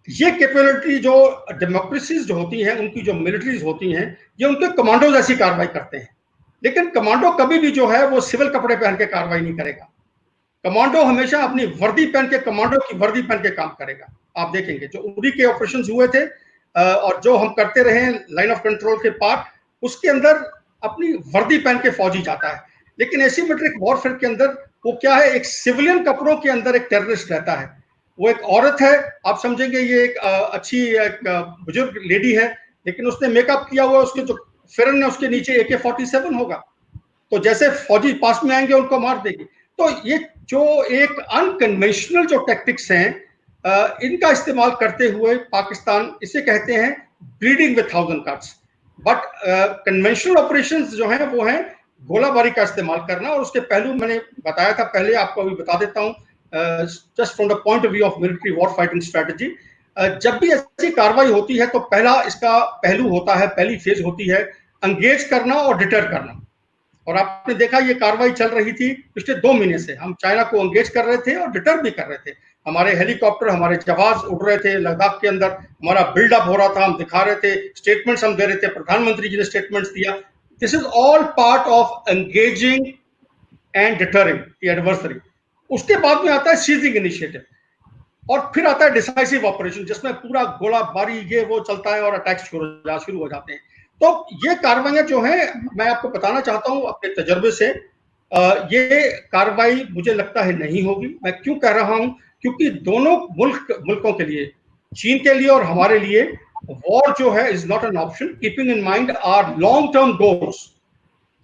ये कैपेबिलिटी जो डेमोक्रेसीज जो होती हैं, उनकी जो मिलिट्रीज होती हैं, ये उनके कमांडो जैसी कार्रवाई करते हैं. लेकिन कमांडो कभी भी जो है वो सिविल कपड़े पहन के कार्रवाई नहीं करेगा. कमांडो हमेशा अपनी वर्दी पहन के, कमांडो की वर्दी पहन के काम करेगा. आप देखेंगे जो उरी के ऑपरेशंस हुए थे और जो हम करते रहे हैं लाइन ऑफ कंट्रोल के पार, उसके अंदर अपनी वर्दी पहन के फौजी जाता है. लेकिन एसिमेट्रिक वॉरफेयर के अंदर वो क्या है, एक सिविलियन कपड़ों के अंदर एक टेररिस्ट रहता है. वो एक औरत है, आप समझेंगे ये एक अच्छी बुजुर्ग लेडी है, लेकिन उसने मेकअप किया हुआ, उसके जो फिरन है उसके नीचे AK-47 होगा. तो जैसे फौजी पास में आएंगे उनको मार देगी. तो ये जो एक अनकन्वेंशनल जो टैक्टिक्स हैं, इनका इस्तेमाल करते हुए पाकिस्तान, इसे कहते हैं bleeding with 1,000 cuts. But conventional operations जो हैं वो हैं गोलाबारी का इस्तेमाल करना. और उसके पहलू मैंने बताया था पहले, आपको अभी बता देता हूं, just from the point of view of military war fighting strategy. जब भी ऐसी कार्रवाई होती है तो पहला इसका पहलू होता है, पहली फेज होती है एंगेज करना और डिटर करना. और आपने देखा ये कार्रवाई चल रही थी पिछले 2 महीने से. हम चाइना को एंगेज कर रहे थे और डिटर भी कर रहे थे. हमारे हेलीकॉप्टर, हमारे जहाज उड़ रहे थे लद्दाख के अंदर, हमारा बिल्डअप हो रहा था, हम दिखा रहे थे, स्टेटमेंट्स हम दे रहे थे, प्रधानमंत्री जी ने स्टेटमेंट्स दिया. This is all part of engaging and deterring the adversary. उसके बाद में आता है सीजिंग इनिशिएटिव, और फिर आता है डिसाइसिव ऑपरेशन, जिसमें पूरा गोलाबारी ये वो चलता है और अटैक शुरू हो जाते हैं. तो ये कार्रवाइयां जो हैं, मैं आपको बताना चाहता हूं अपने तजर्बे से, ये कार्रवाई मुझे लगता है नहीं होगी. मैं क्यों कह रहा हूं, क्योंकि दोनों मुल्कों के लिए, चीन के लिए और हमारे लिए, वॉर जो है is not an option, keeping in mind our long term goals.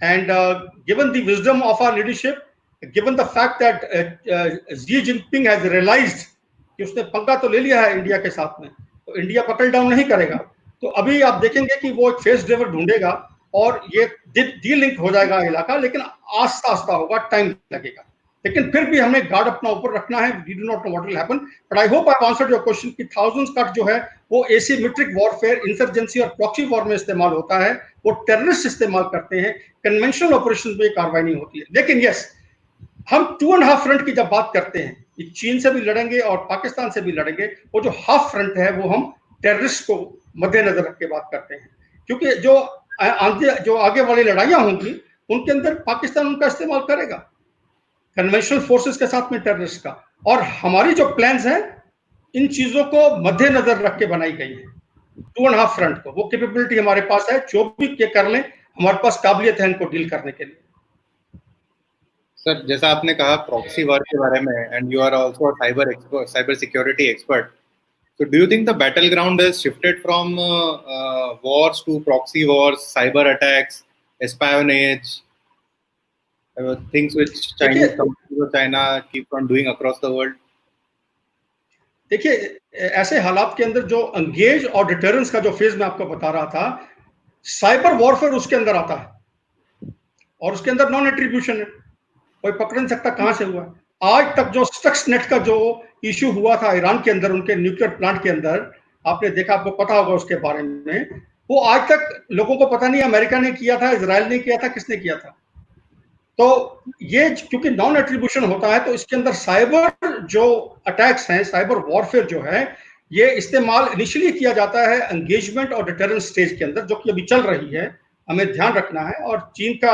And given the wisdom of our leadership, given the fact that Xi Jinping has realised कि उसने पंगा तो ले लिया है इंडिया के साथ में, तो इंडिया पकड़ डाउन नहीं करेगा. तो अभी आप देखेंगे कि वो एक फेस ड्राइवर ढूंढेगा और ये डी लिंक हो जाएगा इलाका, लेकिन आस्ता आस्ता होगा, टाइम लगेगा. लेकिन फिर भी हमें गार्ड अपना ऊपर रखना है. We do not know what will happen, but I hope I have answered your question कि 1,000 कट जो है वो एसिमेट्रिक वॉरफेयर, इंसर्जेंसी और प्रॉक्सी वॉर में इस्तेमाल होता है. वो टेररिस्ट इस्तेमाल करते हैं, कन्वेंशनल ऑपरेशन में कार्रवाई नहीं होती है. लेकिन यस, हम 2.5 फ्रंट की जब बात करते हैं, चीन से भी लड़ेंगे और पाकिस्तान से भी लड़ेंगे, वो जो हाफ फ्रंट है वो हम टेररिस्ट को मद्देनजर रख के बात करते हैं. क्योंकि जो आगे वाली लड़ाइयां होंगी उनके अंदर पाकिस्तान उनका इस्तेमाल करेगा, कन्वेंशनल फोर्सेस के साथ में टेररिस्ट का. और हमारी जो प्लान्स हैं, इन चीजों को मद्देनजर रख के बनाई गई है. 2.5 फ्रंट को, वो कैपेबिलिटी हमारे पास है, जो भी कर लें हमारे पास काबिलियत है इनको डील करने के लिए. सर, जैसा आपने कहा प्रॉक्सी वॉर के बारे में, and you are also cyber security expert, so do you think the battleground has shifted from wars to proxy wars, cyber attacks, espionage, things which Chinese companies or China keep on doing across the world? देखिए, ऐसे हालात के अंदर जो engage और deterrence का जो phase मैं आपको बता रहा था, साइबर वॉरफेयर उसके अंदर आता है, और उसके अंदर नॉन एट्रीब्यूशन है, कोई पकड़ नहीं सकता कहां से हुआ. आज तक जो स्टक्सनेट का जो इश्यू हुआ था ईरान के अंदर, उनके न्यूक्लियर प्लांट के अंदर, आपने देखा, आपको पता होगा उसके बारे में, वो आज तक लोगों को पता नहीं अमेरिका ने किया था, इजराइल ने किया था, किसने किया था. तो ये क्योंकि नॉन एट्रीब्यूशन होता है तो इसके अंदर साइबर जो अटैक्स हैं, साइबर वॉरफेयर जो है, ये इस्तेमाल इनिशियली किया जाता है एंगेजमेंट और डिटरेंस स्टेज के अंदर, जो कि अभी चल रही है, हमें ध्यान रखना है। और चीन का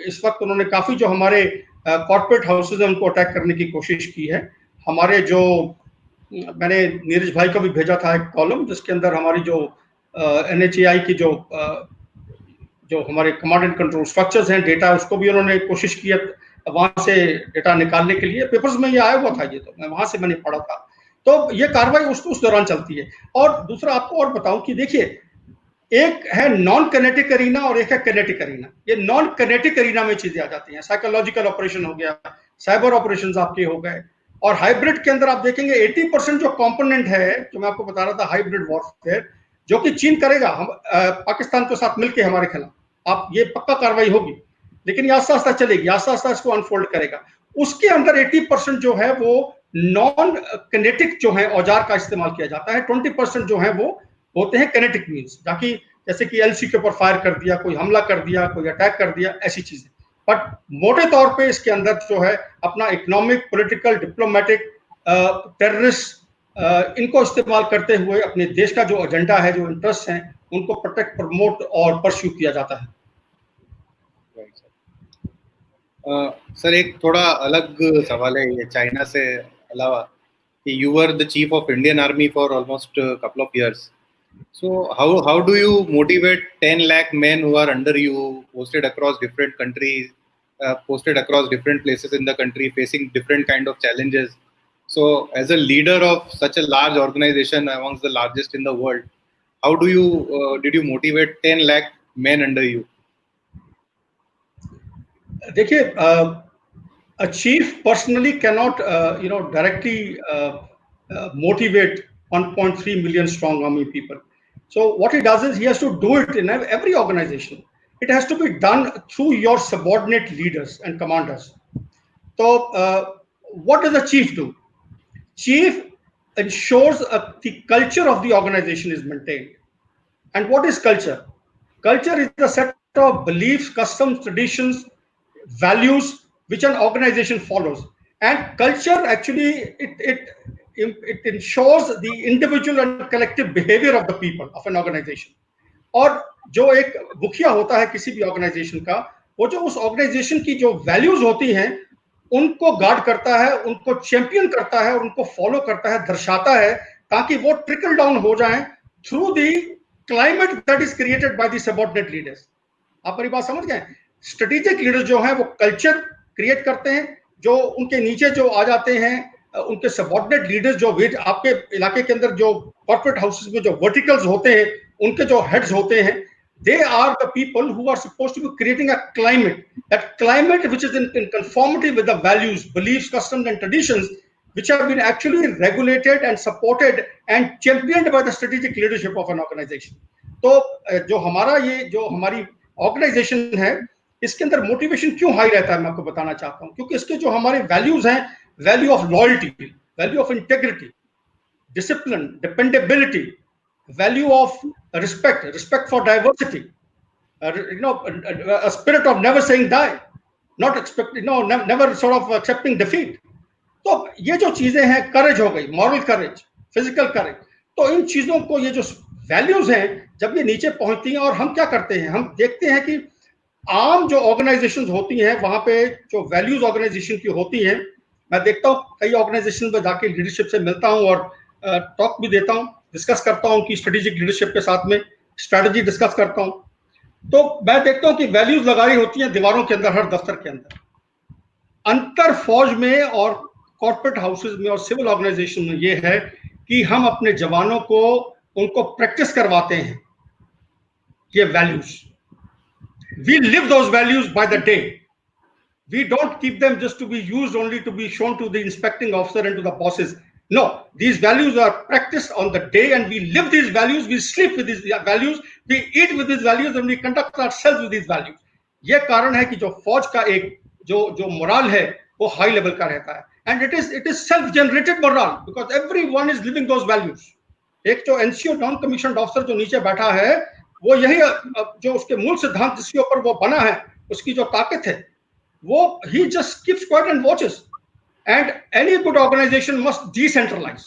इस वक्त उन्होंने काफी जो हमारे कॉर्पोरेट हाउसेज हैं उनको अटैक करने की कोशिश की है। हमारे जो मैंने नीरज भाई को भी भेजा था एक कॉलम जिसके अंदर हमारी जो NHAI की जो हमारे कमांड एंड कंट्रोल स्ट्रक्चर्स हैं, डेटा, उसको भी उन्होंने कोशिश की है वहां से डेटा निकालने के लिए। पेपर्स में ये आया हुआ था, ये तो मैं वहां से मैंने पढ़ा था। तो ये कार्रवाई उस दौरान चलती है। और दूसरा आपको और बताऊं कि देखिए, एक है नॉन कैनेटिक एरीना और एक है कैनेटिक एरीना। ये नॉन कैनेटिक एरीना में चीजें आ जाती हैं, साइकोलॉजिकल ऑपरेशन हो गया, साइबर ऑपरेशंस आपके हो गए। और हाइब्रिड के अंदर आप देखेंगे 80% जो कंपोनेंट है, जो मैं आपको बता रहा था हाइब्रिड वॉरफेयर, जो कि चीन करेगा हम पाकिस्तान के साथ मिलकर हमारे खिलाफ, आप ये पक्का कार्रवाई होगी, लेकिन ये आस्ता आस्ता चलेगी, आस्ता आस्ता इसको अनफोल्ड करेगा। उसके अंदर 80% जो है वो नॉन कैनेटिक जो है औजार का इस्तेमाल किया जाता है, 20% जो है वो होते हैं कैनेटिक मीन्स, ताकि जैसे कि LC के ऊपर फायर कर दिया, कोई हमला कर दिया, कोई अटैक कर दिया, ऐसी चीजें। बट मोटे तौर पे इसके अंदर जो है अपना इकोनॉमिक, पॉलिटिकल, डिप्लोमेटिक, टेररिस्ट, इनको इस्तेमाल करते हुए अपने देश का जो एजेंडा है, जो इंटरेस्ट है, उनको प्रोटेक्ट, प्रमोट और परस्यू किया जाता है। सर एक थोड़ा अलग सवाल है ये चाइना से अलावा, कि you were the chief of Indian army for almost couple of years. So how do you motivate 10 lakh men who are under you, posted across different countries, posted across different places in the country, facing different kind of challenges? So as a leader of such a large organization, amongst the largest in the world, how do you did you motivate 10 lakh men under you? देखिए, a chief personally cannot directly motivate 1.3 million strong army people. So what he does is he has to do it in every organization. It has to be done through your subordinate leaders and commanders. So what does a chief do? Chief ensures the culture of the organization is maintained. And what is culture? Culture is a set of beliefs, customs, traditions, values which an organization follows. And culture actually it ensures the individual and collective behavior of the people of an organization. और जो एक मुखिया होता है किसी भी organisation का, वो जो उस ऑर्गेनाइजेशन की जो वैल्यूज होती हैं उनको गार्ड करता है, उनको चैंपियन करता है और उनको फॉलो करता है, दर्शाता है, ताकि वो ट्रिकल डाउन हो जाए through the climate that is created by the subordinate leaders. आप मेरी बात समझ गए? स्ट्रेटेजिक लीडर्स जो हैं वो कल्चर क्रिएट करते हैं, जो उनके नीचे जो आ जाते हैं उनके सबऑर्डिनेट लीडर्स, जो आपके इलाके के अंदर जो कॉर्पोरेट हाउसेस में जो वर्टिकल्स होते हैं, उनके जो हेड्स होते हैं, they are the people who are supposed to be creating a climate, that climate which is in conformity with the values, beliefs, customs and traditions which have been actually regulated and supported and championed by the strategic leadership of an organization. तो जो हमारी organisation है, इसके अंदर motivation क्यों high रहता है मैं आपको बताना चाहता हूं, क्योंकि इसके जो हमारे वैल्यूज हैं, value of loyalty, value of integrity, discipline, dependability, value of respect for diversity, a spirit of never saying die, not expect, never sort of accepting defeat. तो ये जो चीजें हैं, करेज हो गई, मॉरल करेज, फिजिकल करेज, तो इन चीजों को, ये जो वैल्यूज हैं, जब ये नीचे पहुंचती हैं, और हम क्या करते हैं, हम देखते हैं कि आम जो ऑर्गेनाइजेशंस होती हैं, वहां पे जो वैल्यूज ऑर्गेनाइजेशन की होती हैं, मैं देखता हूँ कई ऑर्गेनाइजेशन में जाके लीडरशिप से मिलता हूँ और टॉक भी देता हूँ, डिस्कस करता हूं कि स्ट्रेटेजिक लीडरशिप के साथ में स्ट्रेटजी डिस्कस करता हूं, तो मैं देखता हूं कि वैल्यूज लगाई होती हैं दीवारों के अंदर, हर दफ्तर के अंदर। अंतर फौज में और कॉर्पोरेट हाउसेस में और सिविल ऑर्गेनाइजेशन में ये है कि हम अपने जवानों को उनको प्रैक्टिस करवाते हैं ये values. We live those values by the day. We don't keep them just to be used only to be shown to the inspecting officer and to the bosses. No, these values are practiced on the day and we live these values, we sleep with these values, we eat with these values and we conduct ourselves with these values. ये कारण है कि जो फौज का एक जो moral है वो हाई लेवल का रहता है, and it is self generated morale because everyone is living those values. एक जो NCO नॉन कमीशन्ड ऑफिसर जो नीचे बैठा है, वो यही जो उसके मूल सिद्धांत जिसके ऊपर वो बना है, उसकी जो ताकत है, he just keeps quiet and watches. And any good organization must decentralize.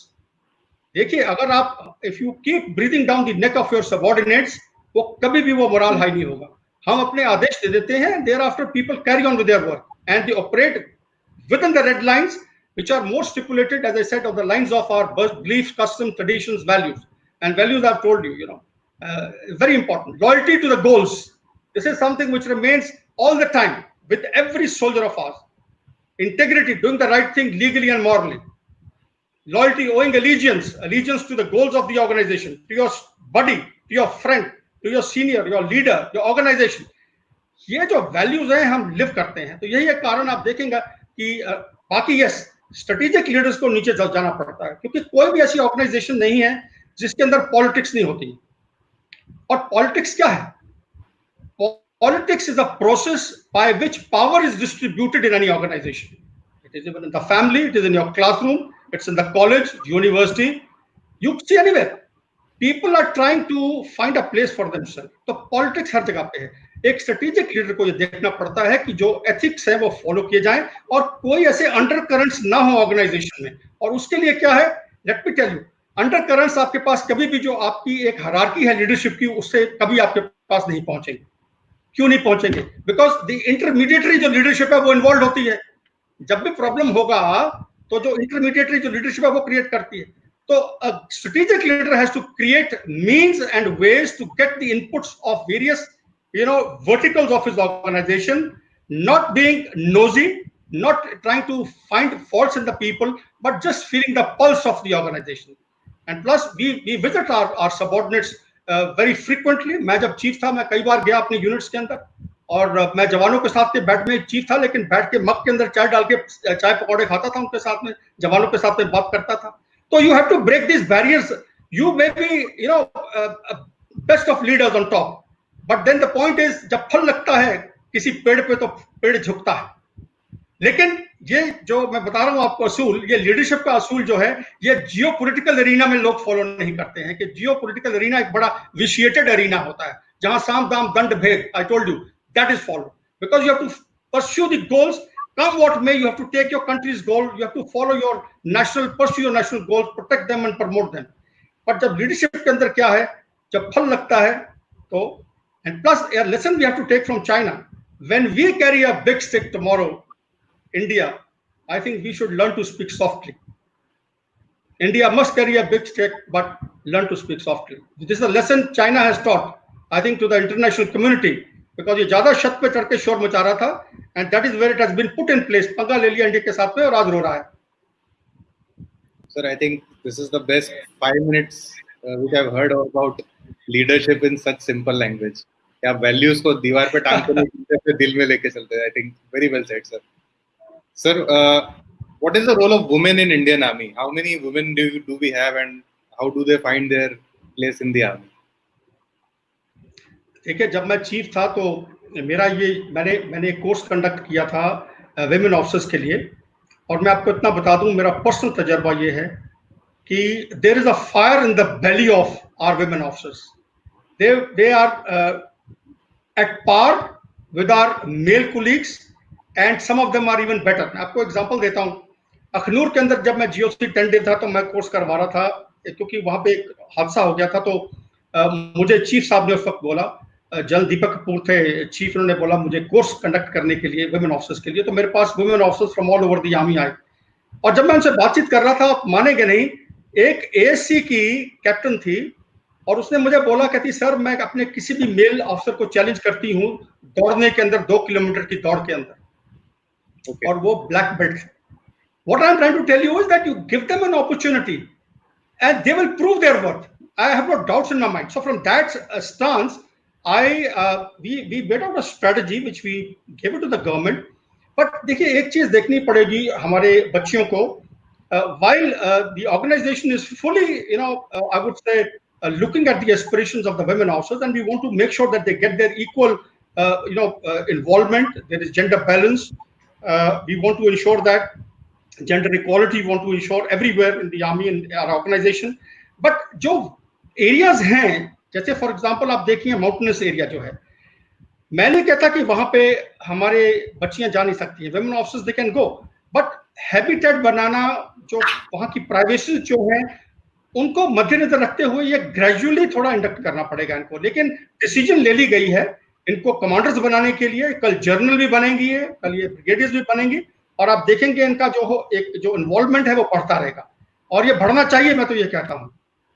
देखिए, अगर आप if you keep breathing down the neck of your subordinates, वो कभी भी वो मोरल हाई नहीं होगा. हम अपने आदेश दे देते हैं, thereafter people carry on with their work and they operate within the red lines, which are more stipulated, as I said, of the lines of our beliefs, customs, traditions, values. And values, I've told you, very important. Loyalty to the goals. This is something which remains all the time with every soldier of ours. Integrity, doing the right thing legally and morally. Loyalty, owing allegiance to the goals of the organization, to your buddy, to your friend, to your senior, your leader, your organization. ये जो values हैं हम live करते हैं. तो यही एक कारण आप देखेंगे कि बाकी यस, स्ट्रेटेजिक लीडर्स को नीचे जाना पड़ता है, क्योंकि कोई भी ऐसी ऑर्गेनाइजेशन नहीं है जिसके अंदर पॉलिटिक्स नहीं होती. और पॉलिटिक्स क्या है? Politics is a process by which power is distributed in any organisation. It is in the family, it is in your classroom, it's in the college, university, you see anywhere. People are trying to find a place for themselves. तो politics हर जगह पे है. एक strategic leader को ये देखना पड़ता है कि जो एथिक्स है वो फॉलो किए जाएं और कोई ऐसे अंडर करंट्स ना हो ऑर्गेनाइजेशन में. और उसके लिए क्या है, let me tell you, undercurrents आपके पास कभी भी, जो आपकी एक हायरार्की है लीडरशिप की, उससे कभी आपके पास नहीं पहुंचेंगे. क्यों नहीं पहुंचेंगे? बिकॉज द इंटरमीडिएटरी जो लीडरशिप है वो इन्वॉल्व होती है. जब भी प्रॉब्लम होगा तो जो इंटरमीडिएटरी जो लीडरशिप है वो क्रिएट करती है. So a strategic leader has to create means and ways to get the inputs of various, verticals of his organization, not being nosy, not trying to find faults in the people, but just feeling the pulse of the organization. And plus, we visit our subordinates very frequently. मैं जब chief था, मैं कई बार गया अपने units के अंदर, और मैं जवानों के साथ के बैठ में चीफ था, लेकिन बैठ के मग के अंदर चाय डाल के चाय पकौड़े खाता था उनके साथ में, जवानों के साथ में बात करता था. So you have to break these barriers. You may be, best of leaders on top, but then the point is, जब फल लगता है किसी पेड़ पे तो पेड़ झुकता है. लेकिन ये जो मैं बता रहा हूँ आपको असूल, ये लीडरशिप का असूल जो है, ये जियो पोलिटिकल एरिना में लोग फॉलो नहीं करते हैं. कि जियो पोलिटिकल एरिना एक बड़ा विशिएटेड एरिना होता है, जहां साम दाम दंड भेद, I told you, that is follow. Because you have to pursue the goals. Come what may, you have to take your country's goal, you have to follow your pursue your national goals, protect them and promote them. But जब leadership के अंदर क्या है, जब फल लगता है तो, and plus a lesson we have to take from China. When we carry a big stick tomorrow, India, I think we should learn to speak softly. India must carry a big stick, but learn to speak softly. This is a lesson China has taught, I think, to the international community. Because ये ज्यादा छत पे चढ़ के शोर मचा रहा था, and that is where it has been put in place. पंगा ले लिया इंडिया के साथ में और आज रो रहा है. Sir, I think this is the best 5 minutes which I've heard about leadership in such simple language. क्या values को दीवार पे टांग के नहीं, दिल में लेके चलते हैं. I think very well said, sir. Sir, what is the role of women in Indian Army? How many women do we have, and how do they find their place in the army? देखिए, जब मैं chief था तो मेरा ये मैंने एक course conduct किया था विमेन ऑफिसर्स के लिए. और मैं आपको इतना बता दूं, मेरा पर्सनल तजर्बा ये है कि there is a fire in the belly of our women officers. They are at par with our male colleagues and some of them are even better. मैं आपको एग्जांपल देता हूं. अखनूर के अंदर जब मैं GOC 10 डे था तो मैं कोर्स करवा रहा था, क्योंकि वहां पे एक हादसा हो गया था. तो मुझे चीफ साहब ने उस वक्त बोला, जल दीपक कपूर थे चीफ, उन्होंने बोला मुझे कोर्स कंडक्ट करने के लिए वुमेन ऑफिसर्स के लिए. तो मेरे पास women officers from all over the army आए, और जब मैं उनसे बातचीत कर रहा था, आप मानेंगे नहीं, एक ASC की कैप्टन थी और उसने मुझे बोला, कहती सर मैं अपने किसी भी मेल ऑफिसर को चैलेंज करती हूँ दौड़ने के अंदर, 2 किलोमीटर की दौड़ के अंदर. और वो black belt. What I am trying to tell you is that you give them an opportunity and they will prove their worth. I have no doubts in my mind. So from that stance we made out a strategy which we gave it to the government. But देखिए, एक चीज देखनी पड़ेगी हमारे बच्चियों को. While the organization is fully, I would say, looking at the aspirations of the women officers, and we want to make sure that they get their equal, involvement. There is gender balance. We want to ensure that gender equality. We want to ensure everywhere in the army and our organization. But जो areas हैं, जैसे for example आप देखिए mountainous area जो है, मैं नहीं कहता कि वहां पे हमारे बच्चियां जा नहीं सकती हैं, women officers they can go, but habitat बनाना, जो वहां की प्राइवेसी जो है उनको मद्देनजर रखते हुए ये ग्रेजुअली थोड़ा इंडक्ट करना पड़ेगा इनको। लेकिन डिसीजन ले ली गई है इनको कमांडर्स बनाने के लिए, कल जनरल भी बनेंगी है, कल ये ब्रिगेडियर्स भी बनेंगी, और आप देखेंगे इनका जो हो एक जो इन्वॉल्वमेंट है वो बढ़ता रहेगा, और ये बढ़ना चाहिए, मैं तो ये कहता हूँ।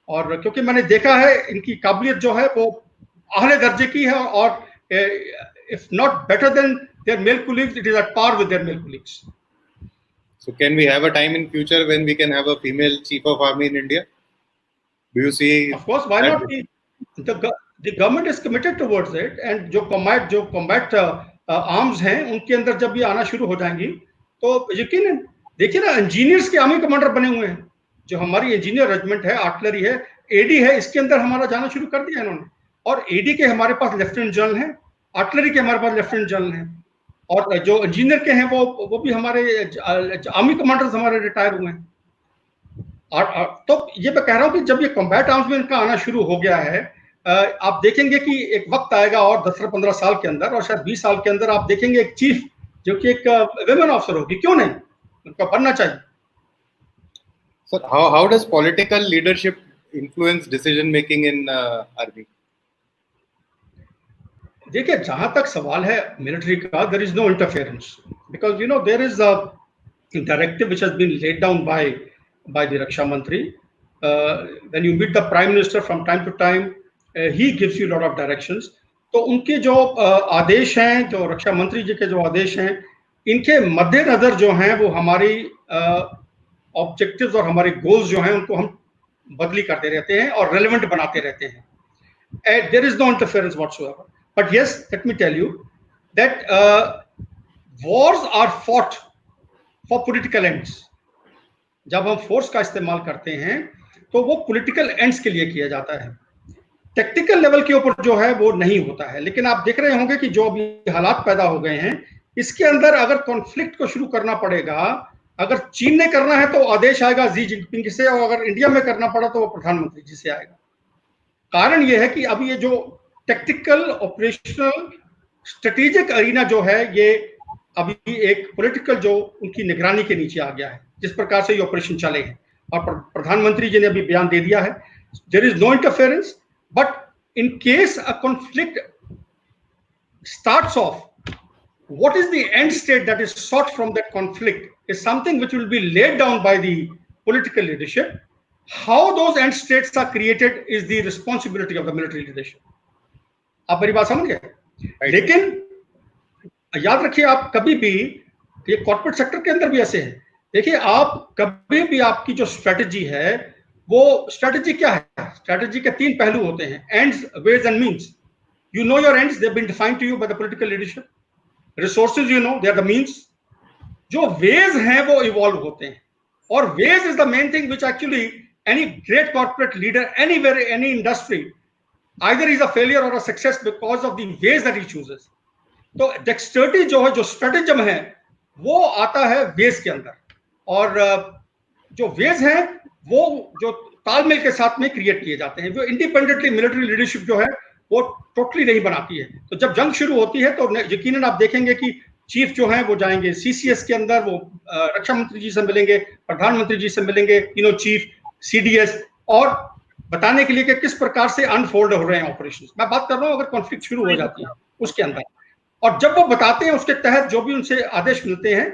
और क्योंकि मैंने देखा है इनकी काबिलियत जो है वो आले दर्जे की है, और if not better than there mail colleagues, it is at par with their male colleagues. So can we have a time in future when we can have a female chief of army in India? Do you see? Of course, why not? The government is committed towards it, and जो combat arms हैं उनके अंदर जब ये आना शुरू हो जाएंगी तो यकीनन, देखिए ना, इंजीनियर्स के आर्मी कमांडर बने हुए हैं, जो हमारी इंजीनियर रेजिमेंट है, आर्टिलरी है, एडी है, इसके अंदर हमारा जाना शुरू कर दिया इन्होंने। और एडी के हमारे पास लेफ्टिनेंट जनरल हैं, आर्टिलरी के हमारे पास लेफ्टिनेंट जनरल हैं, और जो इंजीनियर के हैं वो भी हमारे आर्मी कमांडर्स हमारे रिटायर हुए हैं। और तो ये मैं कह रहा हूं कि जब ये कॉम्बैट आर्म्स में इनका आना शुरू हो गया है, आप देखेंगे कि एक वक्त आएगा और 10-15 साल के अंदर, और शायद 20 साल के अंदर आप देखेंगे एक चीफ जो कि एक विमेन ऑफिसर होगी, क्यों नहीं, उनका बनना चाहिए। So how does political leadership influence decision making in army? देखिए, जहां तक सवाल है मिलिट्री का, there is no interference, because you know there is a directive which has been laid down by the Raksha Mantri. When you meet the Prime Minister from time to time, he gives you a lot of directions. तो उनके जो आदेश हैं, जो रक्षा मंत्री जी के जो आदेश हैं, इनके मद्देनजर जो हैं वो हमारी ऑब्जेक्टिव्स और हमारे गोल्स जो हैं उनको हम बदली करते रहते हैं और रेलेवेंट बनाते रहते हैं. There is no interference whatsoever. But yes, let me tell you that wars are fought for political ends. जब हम फोर्स का इस्तेमाल करते हैं तो वो पॉलिटिकल एंड्स के लिए किया जाता है, टेक्टिकल लेवल के ऊपर जो है वो नहीं होता है. लेकिन आप देख रहे होंगे कि जो अभी हालात पैदा हो गए हैं, इसके अंदर अगर कॉन्फ्लिक्ट को शुरू करना पड़ेगा, अगर चीन ने करना है तो आदेश आएगा जी जिनपिंग से, और अगर इंडिया में करना पड़ा तो वो प्रधानमंत्री जी से आएगा. कारण ये है कि अब ये जो टेक्टिकल ऑपरेशनल स्ट्रेटेजिक अरीना जो है ये अभी एक पॉलिटिकल जो उनकी निगरानी के नीचे आ गया है, जिस प्रकार से ये ऑपरेशन चले हैं. और प्रधानमंत्री जी ने अभी बयान दे दिया है, there is no interference, but in case a conflict starts off, what is the end state that is sought from that conflict is something which will be laid down by the political leadership. How those end states are created is the responsibility of the military leadership. आप मेरी बात समझ गए? लेकिन याद रखिए, आप कभी भी, ये कॉर्पोरेट सेक्टर के अंदर भी ऐसे है, देखिए आप कभी भी आपकी जो स्ट्रेटजी है, वो स्ट्रेटजी क्या है? स्ट्रेटजी के 3 पहलू होते हैं, ends, ways and means. You know your ends, they have been defined to you by the political leadership. Resources you know, they are the means. जो वेज हैं वो इवॉल्व होते हैं, और ways is the main thing which actually any great corporate leader anywhere, any industry, either is a failure or a success because of the ways that he chooses. तो डेक्सटर्टी जो है, जो स्ट्रेटेजम है, वो आता है वेज के अंदर, और जो वेज हैं वो जो तालमेल के साथ में क्रिएट किए जाते हैं, जो इंडिपेंडेंटली मिलिट्री लीडरशिप जो है वो टोटली नहीं बनाती है. तो जब जंग शुरू होती है तो यकीनन आप देखेंगे कि चीफ जो है वो जाएंगे सीसीएस के अंदर, वो रक्षा मंत्री जी से मिलेंगे, प्रधानमंत्री जी से मिलेंगे, चीफ सीडीएस, और बताने के लिए कि किस प्रकार से अनफोल्ड हो रहे हैं ऑपरेशंस. मैं बात कर रहा हूं अगर कॉन्फ्लिक्ट शुरू हो जाती है उसके अंदर, और जब वो बताते हैं उसके तहत जो भी उनसे आदेश मिलते हैं,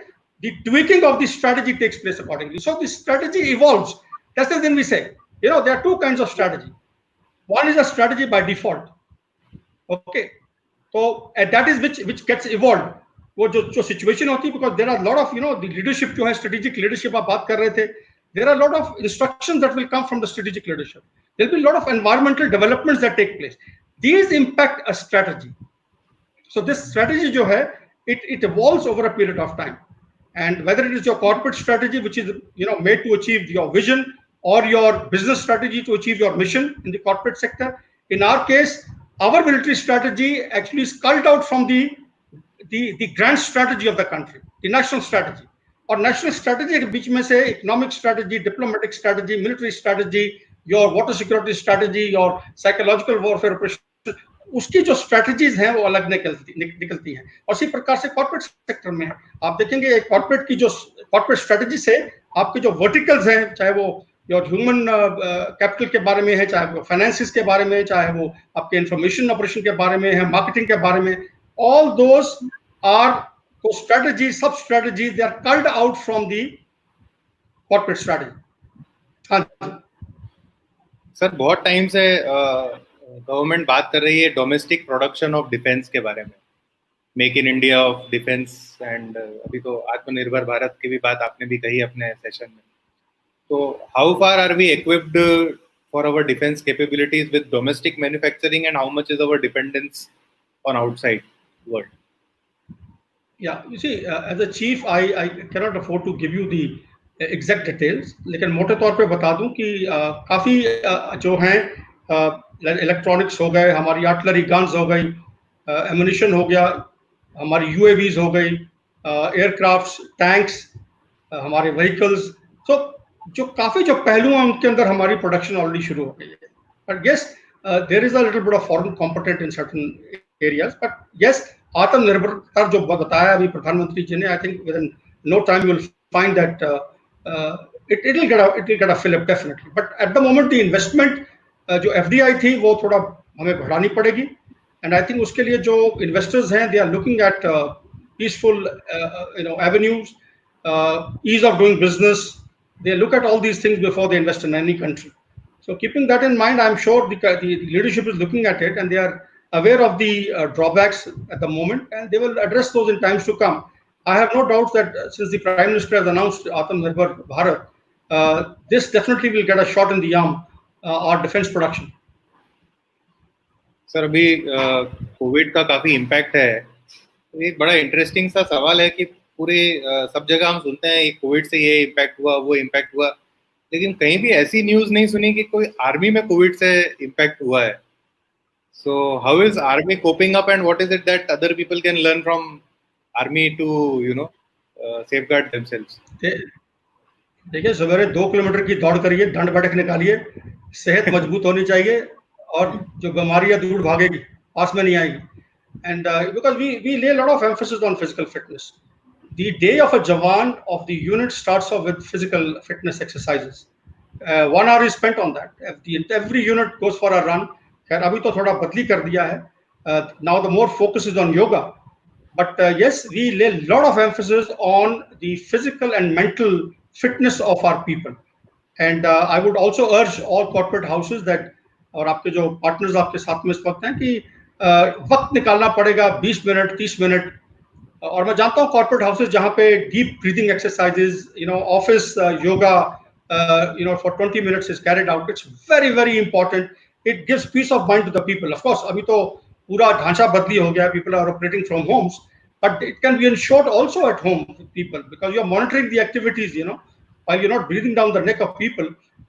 the tweaking of the strategy takes place accordingly. So the strategy evolves. That's the thing we say. There are 2 kinds of strategy. One is a strategy by default. Okay. So that is which gets evolved. वो जो situation होती है, because there are a lot of the leadership जो है, strategic leadership आप बात कर रहे थे, there are a lot of instructions that will come from the strategic leadership. There will be a lot of environmental developments that take place. These impact a strategy. So this strategy जो है, it evolves over a period of time. And whether it is your corporate strategy, which is made to achieve your vision, or your business strategy to achieve your mission in the corporate sector. In our case, our military strategy actually is culled out from the grand strategy of the country, the national strategy. और national strategy के बीच में से economic strategy, diplomatic strategy, military strategy, your water security strategy, your psychological warfare operation, उसकी जो strategies हैं वो अलग निकलती हैं। और इसी प्रकार से कॉर्पोरेट सेक्टर में आप देखेंगे कॉर्पोरेट की जो कॉर्पोरेट स्ट्रेटजी से आपके जो वर्टिकल्स हैं, चाहे वो योर ह्यूमन कैपिटल के बारे में है, चाहे वो फाइनेंसिस के बारे में, चाहे वो आपके इंफॉर्मेशन ऑपरेशन के बारे में है, मार्केटिंग के बारे में, all those are strategy, sub strategy, they are culled out from the corporate strategy. हाँ सर, बहुत टाइम से गवर्नमेंट बात कर रही है डोमेस्टिक प्रोडक्शन ऑफ डिफेंस के बारे में, make in India of defence, and अभी तो आत्मनिर्भर भारत की भी बात आपने भी कही अपने सेशन में। तो how far are we equipped for our defence capabilities with domestic manufacturing, and how much is our dependence on outside world? Yeah, you see, as a chief, I cannot afford to give you the exact details, लेकिन मोटे तौर पे बता दूं कि काफ़ी जो हैं इलेक्ट्रॉनिक्स हो गए, हमारी आर्टिलरी गन्स हो गई, एमुनिशन हो गया, हमारी यूएवीज हो गई, एयरक्राफ्ट्स, टैंक्स, हमारे व्हीकल्स, तो जो काफ़ी जो पहलू हैं उनके अंदर हमारी प्रोडक्शन ऑलरेडी शुरू हो गई है। But yes, there is a little bit of foreign competent in certain areas, but yes, आत्मनिर्भरता जो बताया अभी प्रधानमंत्री जी ने, I think within no time you will find that it will get a fill up definitely, but at the moment the investment जो FDI थी वो थोड़ा हमें बढ़ानी पड़ेगी, and I think उसके लिए जो investors हैं they are looking at peaceful avenues, ease of doing business. They look at all these things before they invest in any country. So keeping that in mind, I'm sure the leadership is looking at it, and they are aware of the drawbacks at the moment, and they will address those in times to come. I have no doubt that since the Prime Minister has announced Atmanirbhar Bharat, this definitely will get a shot in the arm, our defense production. Sir, अभी Covid का काफी impact है, तो एक बड़ा interesting सा सवाल है कि पूरे सब जगह हम सुनते हैं कोविड से ये इम्पैक्ट हुआ, वो इम्पैक्ट हुआ, लेकिन कहीं भी ऐसी न्यूज नहीं सुनी कि कोई आर्मी में कोविड से इम्पैक्ट हुआ है. So how is army coping up, and what is it that other people can learn from army to safeguard themselves? देखिए, सवेरे 2 किलोमीटर की दौड़ करिए, दंड बैठक निकालिए, सेहत मजबूत होनी चाहिए और जो बीमारी है दूर भागेगी, पास में नहीं आएगी. And because we lay a lot of emphasis on physical fitness. The day of a Jawan of the unit starts off with physical fitness exercises. 1 hour is spent on that. Every unit goes for a run. खैर अभी तो थोड़ा बदली कर दिया है. Now the more focus is on yoga. But yes, we lay a lot of emphasis on the physical and mental fitness of our people. And I would also urge all corporate houses that, और आपके जो partners आपके साथ में इस वक्त हैं, कि वक्त निकालना पड़ेगा 20 मिनट 30 मिनट. और मैं जानता हूँ कॉर्पोरेट हाउसेस जहाँ पे deep breathing exercises, office yoga for 20 minutes is carried out. It's very very important. It gives peace of mind to the people. Of course, अभी तो पूरा ढांचा बदली हो गया. People are operating from homes, but it can be ensured also at home with people, because you are monitoring the activities, while you're not breathing down the neck of people.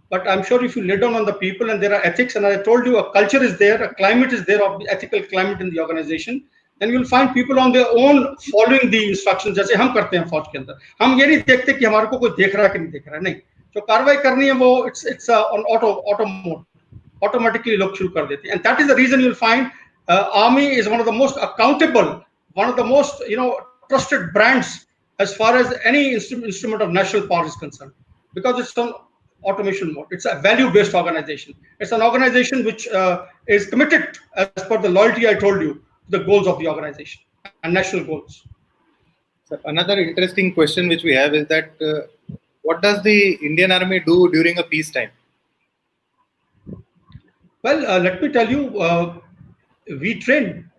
But I'm sure if you lay down on the people, and there are ethics, and I told you a culture is there, a climate is there of the ethical climate in the organization, then you'll find people on their own following the instructions. जैसे हम करते हैं फौज के अंदर, हम ये नहीं देखते कि हमारे को कोई देख रहा है कि नहीं देख रहा है. नहीं, जो कार्रवाई करनी है वो it's on auto mode, automatically लोग शुरू कर देते हैं. And that is the reason you'll find army is one of the most accountable, one of the most trusted brands as far as any instrument of national power is concerned, because it's on automation mode. It's a value-based organization. It's an organization which is committed, as per the loyalty I told you, to the goals of the organization and national goals. So another interesting question which we have is that what does the Indian Army do during a peacetime? Well, let me tell you, we train.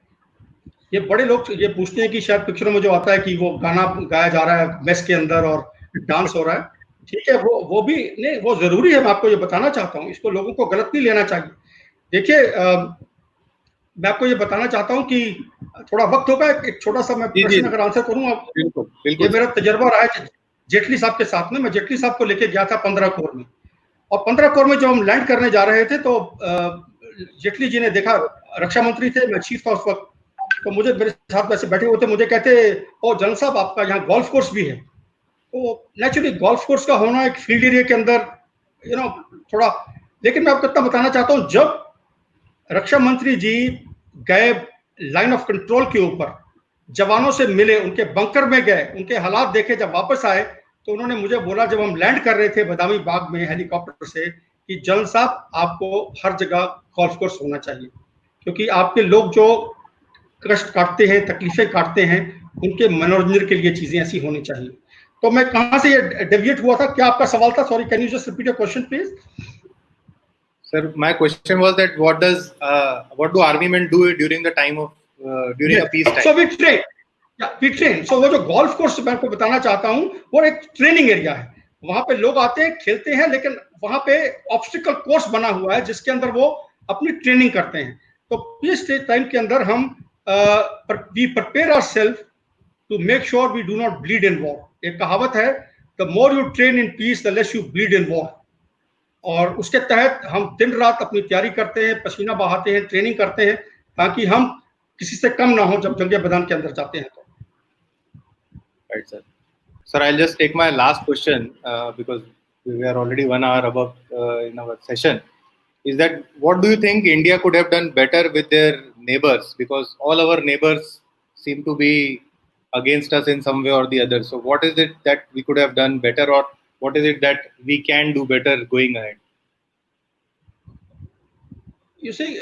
ये बड़े लोग ये पूछते हैं कि शायद पिक्चरों में जो आता है कि वो गाना गाया जा रहा है मेस के अंदर और डांस हो रहा है. ठीक है, वो भी नहीं, वो जरूरी है. मैं आपको ये बताना चाहता हूँ, इसको लोगों को गलत नहीं लेना चाहिए. देखिए, मैं आपको ये बताना चाहता हूँ कि थोड़ा वक्त होगा, एक छोटा सा मैं प्रश्न अगर आंसर करूँ. ये मेरा तजर्बा रहा है जेटली साहब के साथ में. मैं जेटली साहब को लेके गया था 15 कोर में, और 15 कोर में जब हम लैंड करने जा रहे थे तो जेटली जी ने देखा, रक्षा मंत्री थे, मैं चीफ था उस वक्त, तो मुझे मेरे साथ वैसे बैठे हुए थे, मुझे कहते, ओ जनरल साहब आपका यहाँ गोल्फ कोर्स भी है. तो नेचुरली गोल्फ कोर्स का होना एक फील्ड एरिया के अंदर थोड़ा, लेकिन मैं आपको इतना बताना चाहता हूँ, जब रक्षा मंत्री जी गए लाइन ऑफ कंट्रोल के ऊपर, जवानों से मिले, उनके बंकर में गए, उनके हालात देखे, जब वापस आए तो उन्होंने मुझे बोला, जब हम लैंड कर रहे थे बदामी बाग में हेलीकॉप्टर से, कि जनरल साहब आपको हर जगह गोल्फ कोर्स होना चाहिए, क्योंकि आपके लोग जो कष्ट काटते हैं, तकलीफें काटते हैं, उनके मनोरंजन के लिए चीजें ऐसी होनी चाहिए। तो मैं कहां से ये डेविएट हुआ था, क्या आपका सवाल था? Sorry, can you just repeat your question please? Sir, my question was that what do army men do during the time of during a peace time? So we train. So वो जो golf course मैं आपको बताना चाहता हूँ, वो एक training area है। वहां पे लोग आते हैं, खेलते हैं, लेकिन वहां पे ऑब्स्टिकल कोर्स बना हुआ है जिसके अंदर वो अपनी ट्रेनिंग करते हैं। तो पीस टाइम के अंदर हम we prepare ourselves to make sure we do not bleed in war. एक कहावत है, the more you train in peace the less you bleed in war. और उसके तहत हम दिन रात अपनी तैयारी करते हैं, पसीना बहाते हैं, ट्रेनिंग करते हैं, ताकि हम किसी से कम ना हो जब जंगे मैदान के अंदर जाते हैं। तो Right, sir. Sir, I'll just take my last question because we are already 1 hour above in our session. Is that what do you think India could have done better with their neighbors? Because all our neighbors seem to be against us in some way or the other. So what is it that we could have done better, or what is it that we can do better going ahead? You see,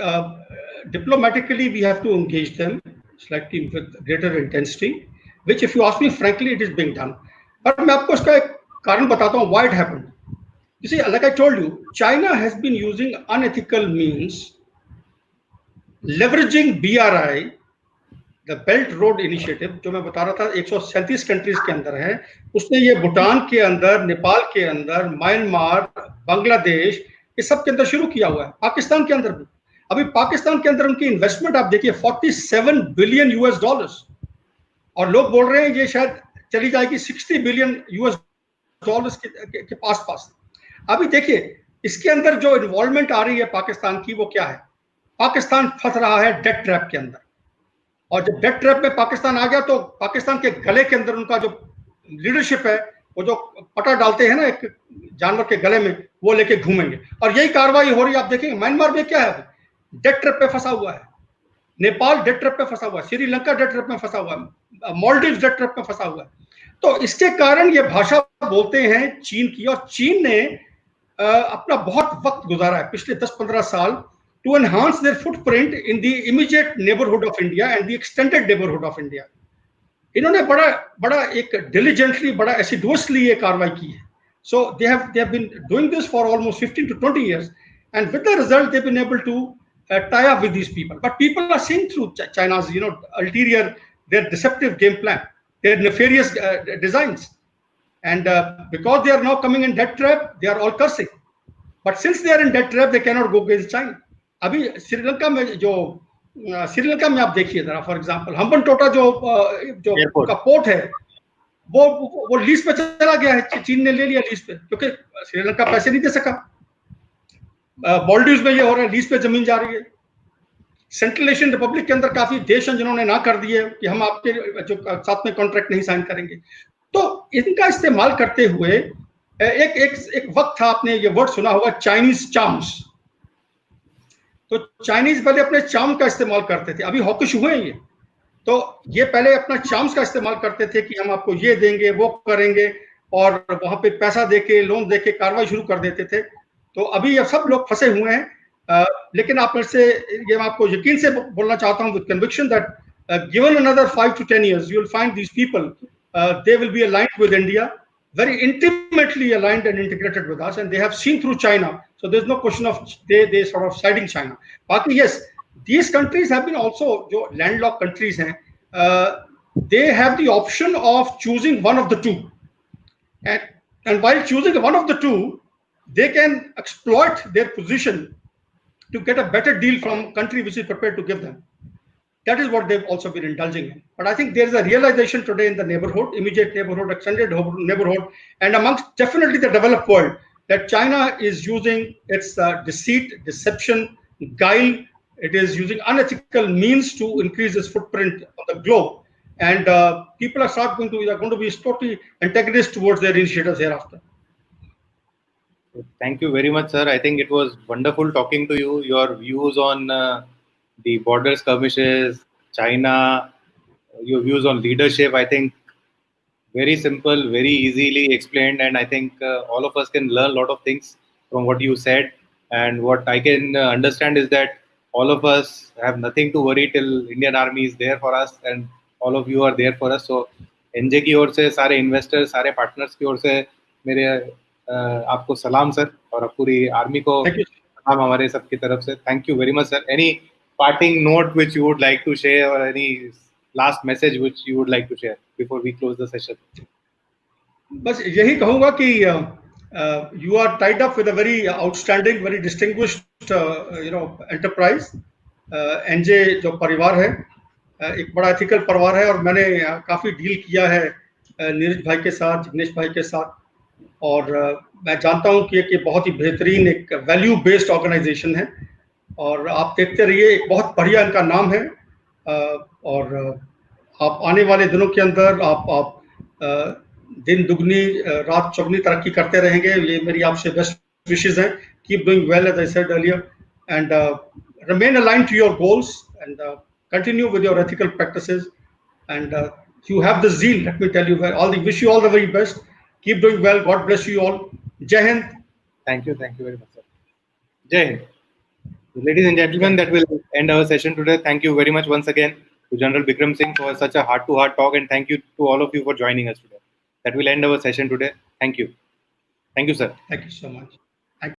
diplomatically we have to engage them slightly with greater intensity, which if you ask me frankly, it is being done. But मैं आपको इसका एक कारण बताता हूँ why it happened. You see, like I told you, China has been using unethical means, leveraging BRI, the Belt Road Initiative, जो मैं बता रहा था 137 कंट्रीज के अंदर है। उसने ये भूटान के अंदर, नेपाल के अंदर, म्यांमार, बांग्लादेश, ये सब के अंदर शुरू किया हुआ है, पाकिस्तान के अंदर भी। अभी पाकिस्तान के अंदर उनकी इन्वेस्टमेंट आप देखिए 47 बिलियन यूएस डॉलर्स, और लोग बोल रहे हैं ये शायद चली जाएगी 60 बिलियन यूएस डॉलर्स के पास। अभी देखिए इसके अंदर जो इन्वॉल्वमेंट आ रही है पाकिस्तान की, वो क्या है? पाकिस्तान फंस रहा है डेट ट्रैप के अंदर, और जब डेट ट्रैप में पाकिस्तान आ गया तो पाकिस्तान के गले के अंदर उनका जो लीडरशिप है, वो जो पटा डालते हैं ना एक जानवर के गले में, वो लेके घूमेंगे, और यही कार्रवाई हो रही है। आप देखेंगे म्यांमार में क्या है, डेट ट्रैप पे फंसा हुआ है, नेपाल डेट ट्रैप पे फंसा हुआ है, श्रीलंका डेट ट्रैप में फंसा हुआ है, मालदीव डेट ट्रैप में फंसा हुआ है। तो इसके कारण ये भाषा बोलते हैं चीन की, और चीन ने अपना बहुत वक्त गुजारा है पिछले 10-15 साल to enhance their footprint in the immediate neighborhood of India and the extended neighborhood of India. इन्होंने बड़ा एक diligently, बड़ा assiduously ये कार्रवाई की है. So they have been doing this for almost 15 to 20 years, and with the result they've been able to tie up with these people. But people are seeing through China's ulterior, their deceptive game plan, their nefarious designs, and because they are now coming in debt trap, they are all cursing. But since they are in debt trap, they cannot go against China. अभी श्रीलंका में आप देखिए जरा, for example हम्बन टोटा जो का port है, वो लीज पे चला गया है, चीन ने ले लिया लीज पे, क्योंकि श्रीलंका पैसे नहीं दे सका। मालदीव्स में ये हो रहा है, लीज पे जमीन जा रही है। सेंट्रल एशियन रिपब्लिक के अंदर काफी देश हैं जिन्होंने ना कर दिए कि हम आपके जो साथ में कॉन्ट्रैक्ट नहीं साइन करेंगे। तो इनका इस्तेमाल करते हुए एक वक्त था, आपने ये वर्ड सुना होगा, चाइनीज चार्म्स। तो चाइनीज पहले अपने चार्म का इस्तेमाल करते थे, अभी हॉकिश हुए हैं ये। तो ये पहले अपना चार्म्स का इस्तेमाल करते थे कि हम आपको ये देंगे, वो करेंगे, और वहां पे पैसा देके, लोन देके कार्रवाई शुरू कर देते थे। तो अभी ये सब लोग फंसे हुए हैं। लेकिन आप मेरे से ये मैं आपको यकीन से बोलना चाहता हूं with conviction that given another 5 to 10 years you will find these people they will be aligned with India, very intimately aligned and integrated with us, and they have seen through China. So there's no question of they sort of siding China. But yes, these countries have been also, जो landlocked countries हैं, they have the option of choosing one of the two, and while choosing one of the two, they can exploit their position to get a better deal from a country which is prepared to give them. That is what they've also been indulging in. But I think there is a realization today in the neighborhood, immediate neighborhood, extended neighborhood, and amongst definitely the developed world, that China is using its deceit, deception, guile. It is using unethical means to increase its footprint on the globe. And people are going to be totally antagonist towards their initiatives hereafter. Thank you very much, sir. I think it was wonderful talking to you. Your views on the border skirmishes, China, your views on leadership. I think very simple, very easily explained, and I think all of us can learn a lot of things from what you said. And what I can understand is that all of us have nothing to worry till Indian Army is there for us, and all of you are there for us. So NJ की ओर से सारे investors सारे partners की ओर से मेरे आपको सलाम sir, और पूरी आर्मी को सलाम हमारे सबकी तरफ से. Thank you very much sir. Any parting note which you would like to share, or any last message which you would like to share before we close the session? बस यही कहूंगा कि you are tied up with a very outstanding, very distinguished enterprise. NJ जो परिवार है एक बड़ा ethical परिवार है, और मैंने काफ़ी डील किया है नीरज भाई के साथ, जिग्नेश भाई के साथ, और मैं जानता हूं कि एक बहुत ही बेहतरीन एक वैल्यू बेस्ड ऑर्गेनाइजेशन है, और आप देखते रहिए, एक बहुत बढ़िया इनका नाम है, और आप आने वाले दिनों के अंदर आप दिन दुगनी रात चौगनी तरक्की करते रहेंगे. ये मेरी आपसे बेस्ट विशेस हैं. Keep doing well as I said earlier, and remain aligned to your goals, and continue with your ethical practices, and you have the zeal. Let me tell you, wish you all the very best. Keep doing well. God bless you all. Jai Hind. Thank you very much, sir. Jai Hind. Ladies and gentlemen, that will end our session today. Thank you very much once again to General Bikram Singh for such a heart-to-heart talk, and thank you to all of you for joining us today. That will end our session today. Thank you, sir. Thank you so much.